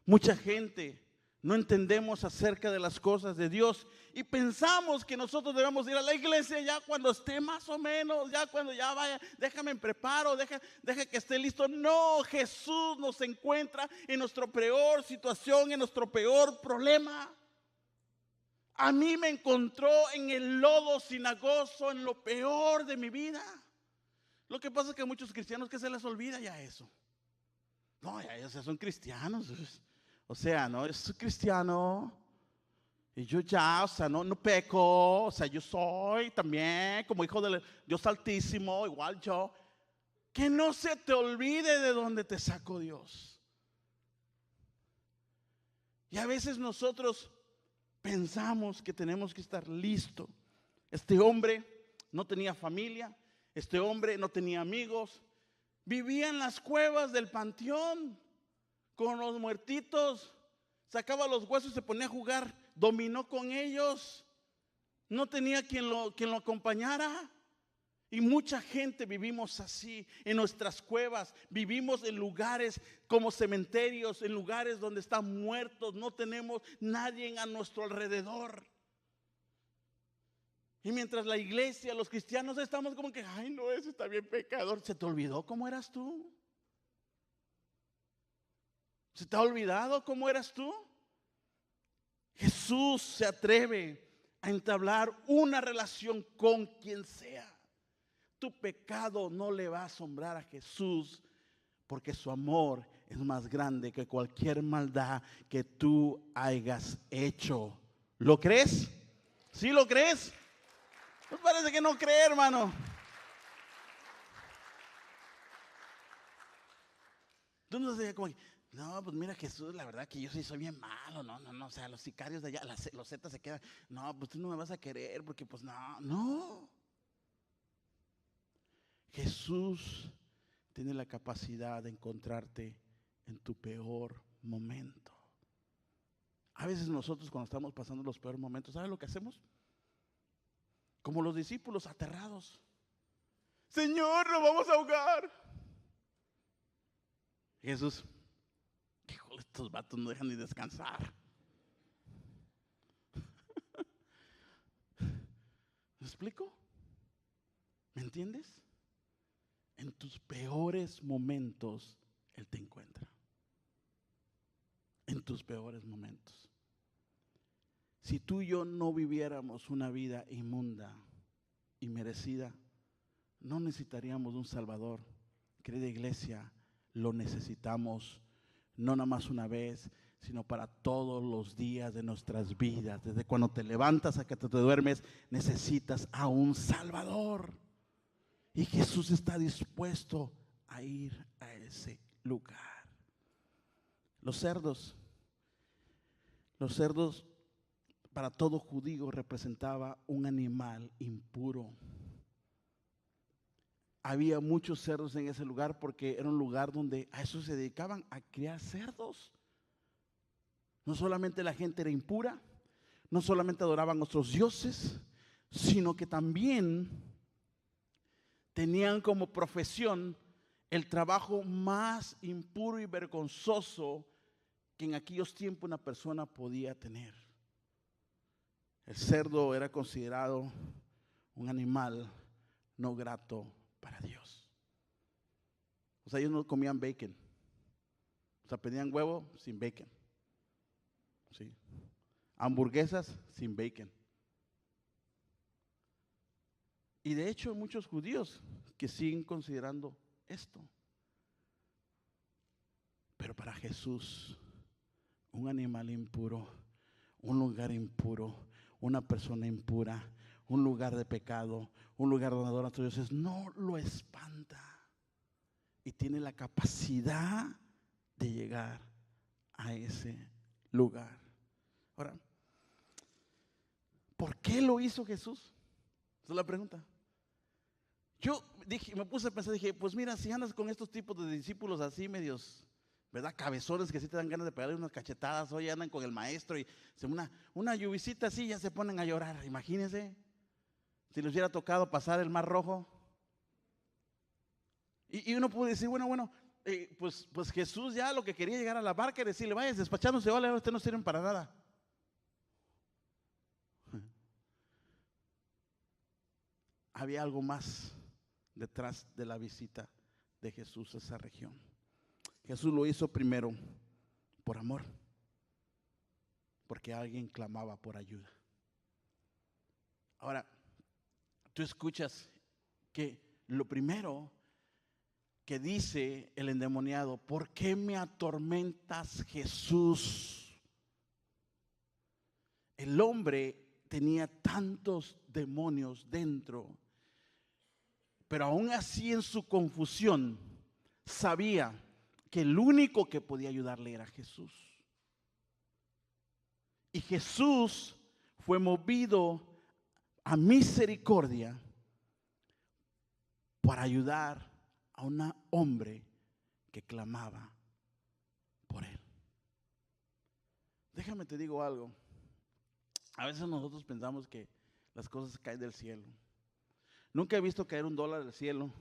Mucha gente no entendemos acerca de las cosas de Dios y pensamos que nosotros debemos ir a la iglesia ya cuando esté más o menos, ya cuando ya vaya, déjame en preparo, deja que esté listo. No, Jesús nos encuentra en nuestra peor situación, en nuestro peor problema. A mí me encontró en el lodo cenagoso, en lo peor de mi vida. Lo que pasa es que a muchos cristianos que se les olvida ya eso. No, ya son cristianos. O sea, no, yo soy cristiano y yo ya, o sea, no peco, o sea, yo soy también como hijo del Dios Altísimo, igual yo. Que no se te olvide de dónde te sacó Dios. Y a veces nosotros pensamos que tenemos que estar listos. Este hombre no tenía familia, este hombre no tenía amigos, vivía en las cuevas del panteón con los muertitos, sacaba los huesos y se ponía a jugar dominó con ellos, no tenía quien lo acompañara. Y mucha gente vivimos así, en nuestras cuevas, vivimos en lugares como cementerios, en lugares donde están muertos, no tenemos nadie a nuestro alrededor. Y mientras la iglesia, los cristianos estamos como que, ay no, ese está bien pecador. ¿Se te olvidó cómo eras tú? ¿Se te ha olvidado cómo eras tú? Jesús se atreve a entablar una relación con quien sea. Tu pecado no le va a asombrar a Jesús, porque su amor es más grande que cualquier maldad que tú hayas hecho. ¿Lo crees? ¿Sí lo crees? Pues parece que no cree, hermano. Tú no sé como, no, pues mira Jesús, la verdad que yo sí soy bien malo, no, o sea, los sicarios de allá, los zetas se quedan, no, pues tú no me vas a querer, porque pues no. Jesús tiene la capacidad de encontrarte en tu peor momento. A veces nosotros cuando estamos pasando los peores momentos, ¿sabes lo que hacemos? Como los discípulos aterrados. Señor, nos vamos a ahogar. Jesús, híjole, estos vatos no dejan ni descansar. ¿Me explico? ¿Me entiendes? En tus peores momentos Él te encuentra. En tus peores momentos. Si tú y yo no viviéramos una vida inmunda y merecida, no necesitaríamos un Salvador. Querida iglesia, lo necesitamos no nada más una vez, sino para todos los días de nuestras vidas. Desde cuando te levantas a que te duermes, necesitas a un Salvador. Y Jesús está dispuesto a ir a ese lugar. Los cerdos para todo judío representaba un animal impuro. Había muchos cerdos en ese lugar porque era un lugar donde a eso se dedicaban, a criar cerdos. No solamente la gente era impura, no solamente adoraban a otros dioses, sino que también tenían como profesión el trabajo más impuro y vergonzoso que en aquellos tiempos una persona podía tener. El cerdo era considerado un animal no grato para Dios. O sea, ellos no comían bacon. O sea, pedían huevo sin bacon. ¿Sí? Hamburguesas sin bacon. Y de hecho hay muchos judíos que siguen considerando esto. Pero para Jesús, un animal impuro, un lugar impuro, una persona impura, un lugar de pecado, un lugar donde adoran a otros dioses, no lo espanta. Y tiene la capacidad de llegar a ese lugar. Ahora, ¿por qué lo hizo Jesús? Esa es la pregunta. Yo dije, me puse a pensar, dije, pues mira, si andas con estos tipos de discípulos así medios, ¿verdad? Cabezones que sí te dan ganas de pegarle unas cachetadas, hoy andan con el maestro y una lluvisita así ya se ponen a llorar. Imagínense, si les hubiera tocado pasar el Mar Rojo. Y uno puede decir, bueno, pues Jesús ya lo que quería llegar a la barca y decirle, vaya, despachándose, vale, ustedes no sirven para nada. Había algo más detrás de la visita de Jesús a esa región. Jesús lo hizo primero por amor, porque alguien clamaba por ayuda. Ahora, tú escuchas que lo primero que dice el endemoniado, ¿por qué me atormentas, Jesús? El hombre tenía tantos demonios dentro, pero aún así en su confusión sabía que el único que podía ayudarle era Jesús. Y Jesús fue movido a misericordia para ayudar a un hombre que clamaba por él. Déjame te digo algo. A veces nosotros pensamos que las cosas caen del cielo. Nunca he visto caer $1 del cielo.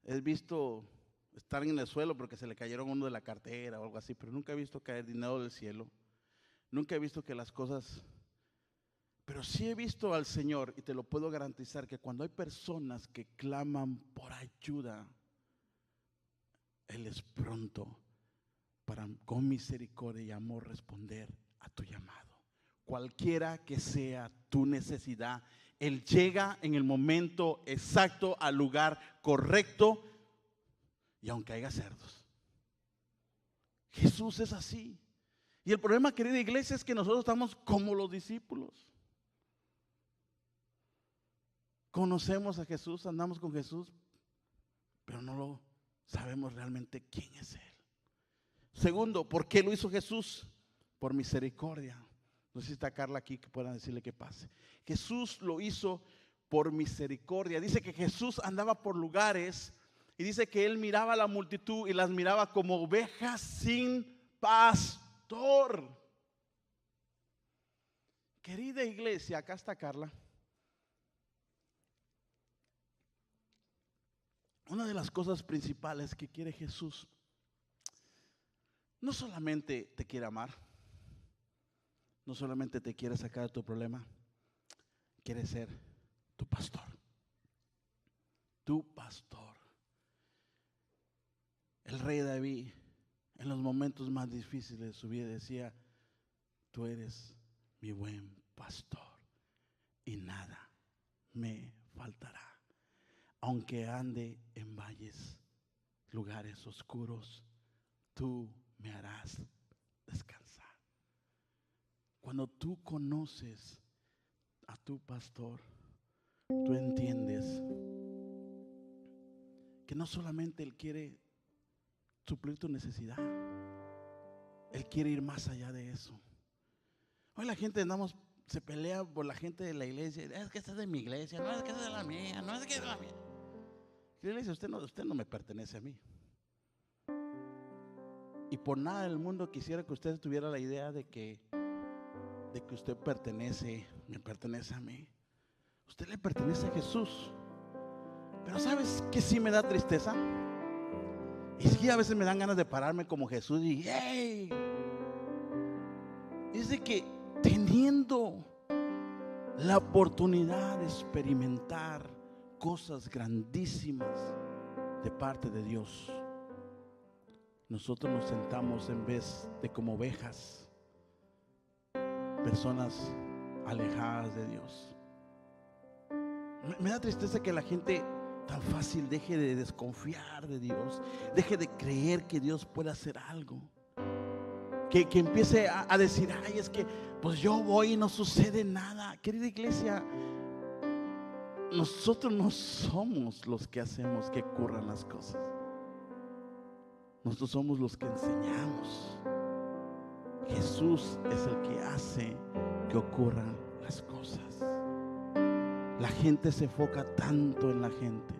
He visto estar en el suelo porque se le cayeron uno de la cartera o algo así, pero nunca he visto caer dinero del cielo. Nunca he visto que las cosas... Pero sí he visto al Señor, y te lo puedo garantizar, que cuando hay personas que claman por ayuda, Él es pronto para con misericordia y amor responder a tu llamado. Cualquiera que sea tu necesidad, Él llega en el momento exacto al lugar correcto, y aunque haya cerdos. Jesús es así. Y el problema, querida iglesia, es que nosotros estamos como los discípulos. Conocemos a Jesús, andamos con Jesús, pero no lo sabemos realmente quién es Él. Segundo, ¿por qué lo hizo Jesús? Por misericordia. No sé si está Carla aquí que puedan decirle que pase. Jesús lo hizo por misericordia. Dice que Jesús andaba por lugares y dice que Él miraba a la multitud y las miraba como ovejas sin pastor. Querida iglesia, acá está Carla. Una de las cosas principales que quiere Jesús, no solamente te quiere amar, no solamente te quiere sacar de tu problema, quiere ser tu pastor. Tu pastor. El rey David, en los momentos más difíciles de su vida, decía, tú eres mi buen pastor y nada me faltará. Aunque ande en valles, lugares oscuros, tú me harás descansar. Cuando tú conoces a tu pastor, tú entiendes que no solamente Él quiere suplir tu necesidad, Él quiere ir más allá de eso. Hoy la gente se pelea por la gente de la iglesia. Es que esta es de mi iglesia, no es que esta es de la mía, no es que es de la mía. Iglesia, usted no me pertenece a mí. Y por nada del mundo quisiera que usted tuviera la idea de que usted me pertenece a mí. Usted le pertenece a Jesús. Pero ¿sabes qué sí me da tristeza? Y sí, a veces me dan ganas de pararme como Jesús y ¡hey! Es de que teniendo la oportunidad de experimentar cosas grandísimas de parte de Dios, nosotros nos sentamos en vez de como ovejas, personas alejadas de Dios. Me da tristeza que la gente tan fácil deje de desconfiar de Dios, deje de creer que Dios puede hacer algo, que empiece a decir, ay, es que pues yo voy y no sucede nada. Querida iglesia, nosotros no somos los que hacemos que ocurran las cosas. Nosotros somos los que enseñamos. Jesús es el que hace que ocurran las cosas. La gente se enfoca tanto en la gente.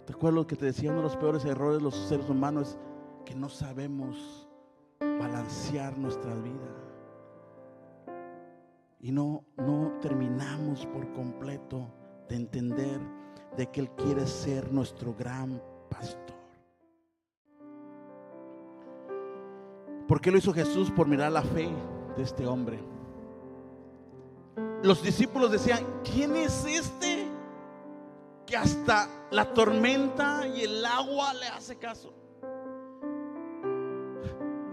¿Te acuerdas lo que te decía? Uno de los peores errores de los seres humanos es que no sabemos balancear nuestra vida y no terminamos por completo de entender de que Él quiere ser nuestro gran pastor. ¿Por qué lo hizo Jesús? Por mirar la fe de este hombre. Los discípulos decían, ¿quién es este que hasta la tormenta y el agua le hace caso?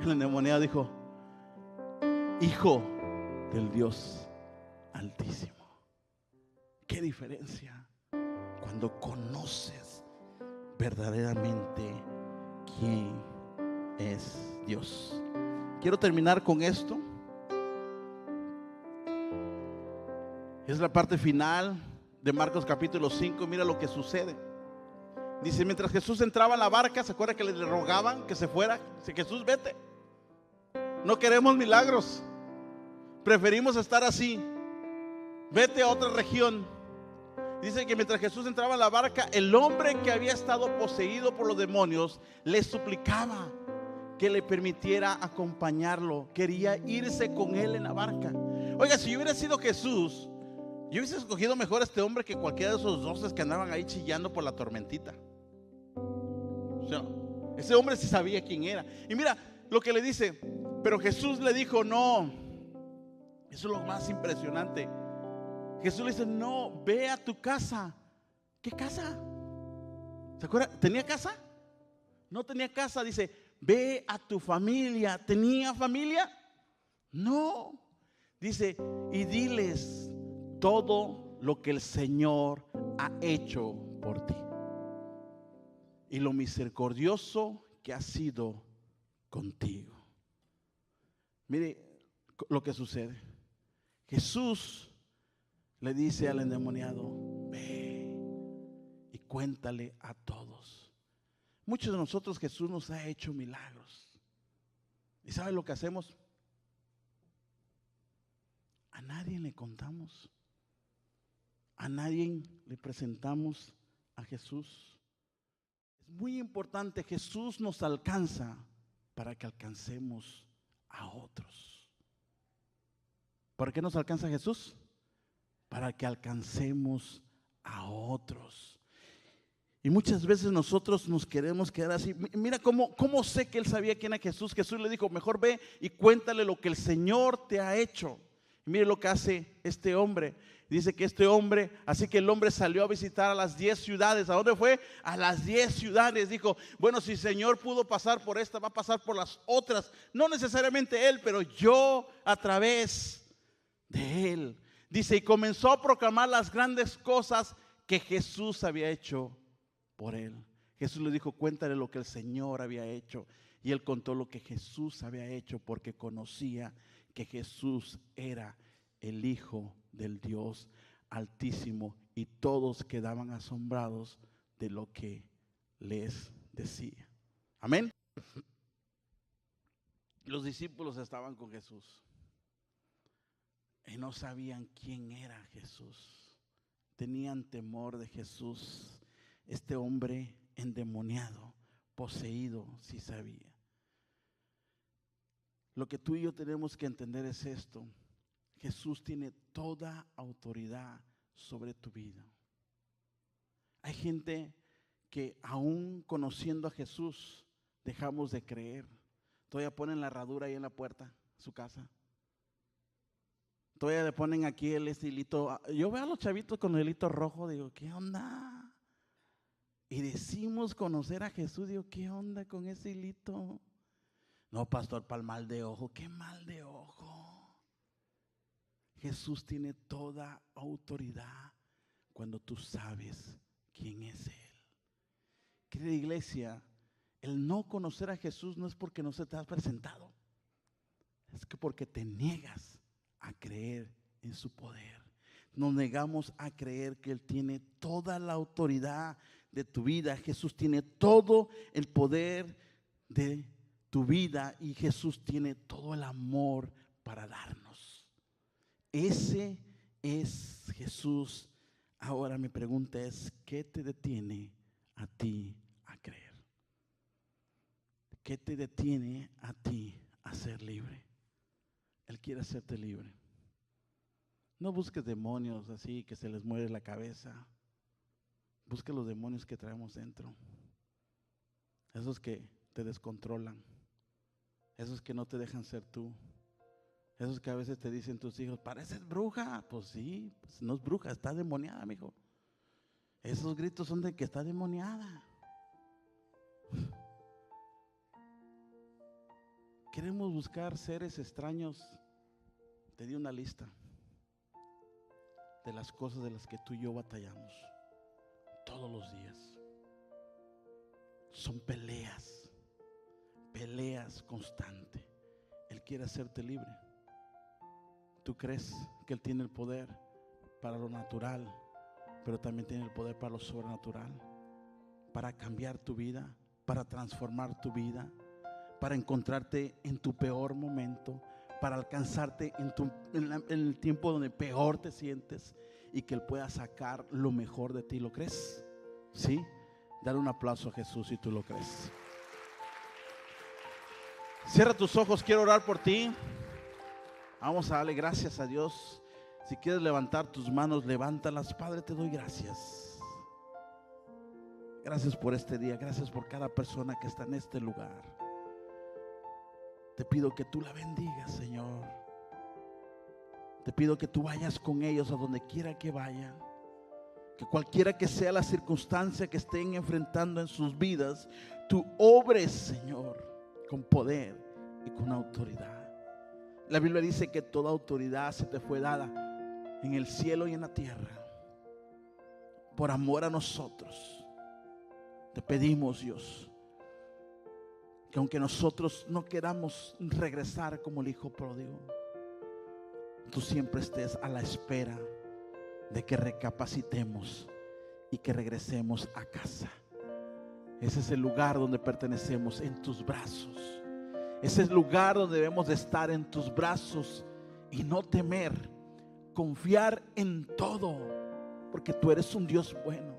El endemoniado dijo, Hijo del Dios Altísimo. Qué diferencia cuando conoces verdaderamente quién es Dios. Quiero terminar con esto. Es la parte final de Marcos capítulo 5. Mira lo que sucede. Dice, mientras Jesús entraba en la barca, ¿se acuerda que le rogaban que se fuera? Dice, Jesús, vete. No queremos milagros. Preferimos estar así. Vete a otra región. Dice que mientras Jesús entraba en la barca, el hombre que había estado poseído por los demonios le suplicaba que le permitiera acompañarlo. Quería irse con él en la barca. Oiga, si yo hubiera sido Jesús, yo hubiese escogido mejor a este hombre que cualquiera de esos 12 que andaban ahí chillando por la tormentita. O sea, ese hombre sí sabía quién era. Y mira lo que le dice. Pero Jesús le dijo, no. Eso es lo más impresionante. Jesús le dice, no, ve a tu casa. ¿Qué casa? ¿Se acuerda? ¿Tenía casa? No tenía casa. Dice, ve a tu familia. ¿Tenía familia? No. Dice, y diles todo lo que el Señor ha hecho por ti y lo misericordioso que ha sido contigo. Mire lo que sucede. Jesús le dice al endemoniado, ve y cuéntale a todos. Muchos de nosotros Jesús nos ha hecho milagros. ¿Y sabe lo que hacemos? A nadie le contamos. A nadie le presentamos a Jesús. Es muy importante, Jesús nos alcanza para que alcancemos a otros. ¿Por qué nos alcanza Jesús? Para que alcancemos a otros. Y muchas veces nosotros nos queremos quedar así. Mira cómo sé que él sabía quién era Jesús. Jesús le dijo, mejor ve y cuéntale lo que el Señor te ha hecho. Y mire lo que hace este hombre. Dice que este hombre, así que el hombre salió a visitar a las 10 ciudades. ¿A dónde fue? A las 10 ciudades. Dijo, bueno, si el Señor pudo pasar por esta, va a pasar por las otras. No necesariamente él, pero yo a través de él. Dice, y comenzó a proclamar las grandes cosas que Jesús había hecho por él. Jesús le dijo, cuéntale lo que el Señor había hecho. Y él contó lo que Jesús había hecho porque conocía que Jesús era el Hijo del Dios Altísimo, y todos quedaban asombrados de lo que les decía. Amén. Los discípulos estaban con Jesús y no sabían quién era Jesús. Tenían temor de Jesús. Este hombre endemoniado, poseído, sí sabía. Lo que tú y yo tenemos que entender es esto: Jesús tiene toda autoridad sobre tu vida. Hay gente que aún conociendo a Jesús dejamos de creer. Todavía ponen la herradura ahí en la puerta de su casa. Todavía le ponen aquí el hilito. Yo veo a los chavitos con el hilito rojo, digo, ¿qué onda? Y decimos conocer a Jesús, digo, ¿qué onda con ese hilito? No, pastor, para el mal de ojo. ¿Qué mal de ojo? Jesús tiene toda autoridad cuando tú sabes quién es Él. Querida iglesia, el no conocer a Jesús no es porque no se te ha presentado, es que porque te niegas a creer en su poder. Nos negamos a creer que Él tiene toda la autoridad de tu vida. Jesús tiene todo el poder de tu vida y Jesús tiene todo el amor para darnos. Ese es Jesús. Ahora mi pregunta es, ¿qué te detiene a ti a creer? ¿Qué te detiene a ti a ser libre? Él quiere hacerte libre. No busques demonios así que se les muere la cabeza. Busca los demonios que traemos dentro. Esos que te descontrolan. Esos que no te dejan ser tú. Esos que a veces te dicen tus hijos, pareces bruja. Pues sí, pues no es bruja, está demoniada, mijo. Esos gritos son de que está demoniada. Queremos buscar seres extraños. Te di una lista de las cosas de las que tú y yo batallamos todos los días. Son peleas constantes. Él quiere hacerte libre. Tú crees que Él tiene el poder para lo natural, pero también tiene el poder para lo sobrenatural, para cambiar tu vida, para transformar tu vida, para encontrarte en tu peor momento, para alcanzarte en el tiempo donde peor te sientes y que Él pueda sacar lo mejor de ti. ¿Lo crees? ¿Sí? Dale un aplauso a Jesús si tú lo crees. Cierra tus ojos, quiero orar por ti. Vamos a darle gracias a Dios. Si quieres levantar tus manos, levántalas. Padre, te doy gracias. Gracias por este día, gracias por cada persona que está en este lugar. Te pido que tú la bendigas, Señor. Te pido que tú vayas con ellos a donde quiera que vayan. Que cualquiera que sea la circunstancia que estén enfrentando en sus vidas, tú obres, Señor, con poder y con autoridad. La Biblia dice que toda autoridad se te fue dada en el cielo y en la tierra. Por amor a nosotros, te pedimos, Dios, que aunque nosotros no queramos regresar como el hijo pródigo, tú siempre estés a la espera de que recapacitemos y que regresemos a casa. Ese es el lugar donde pertenecemos, en tus brazos. Ese es el lugar donde debemos de estar, en tus brazos, y no temer, confiar en todo, porque tú eres un Dios bueno,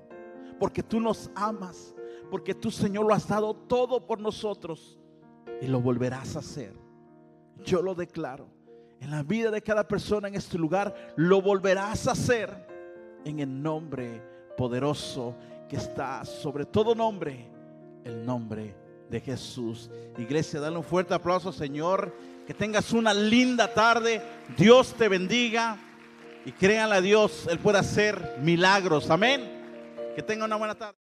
porque tú nos amas, porque tú, Señor, lo has dado todo por nosotros y lo volverás a hacer. Yo lo declaro en la vida de cada persona en este lugar, lo volverás a hacer en el nombre poderoso que está sobre todo nombre, el nombre de Jesús. Iglesia, dale un fuerte aplauso, Señor. Que tengas una linda tarde. Dios te bendiga y créanle a Dios, Él puede hacer milagros. Amén. Que tenga una buena tarde.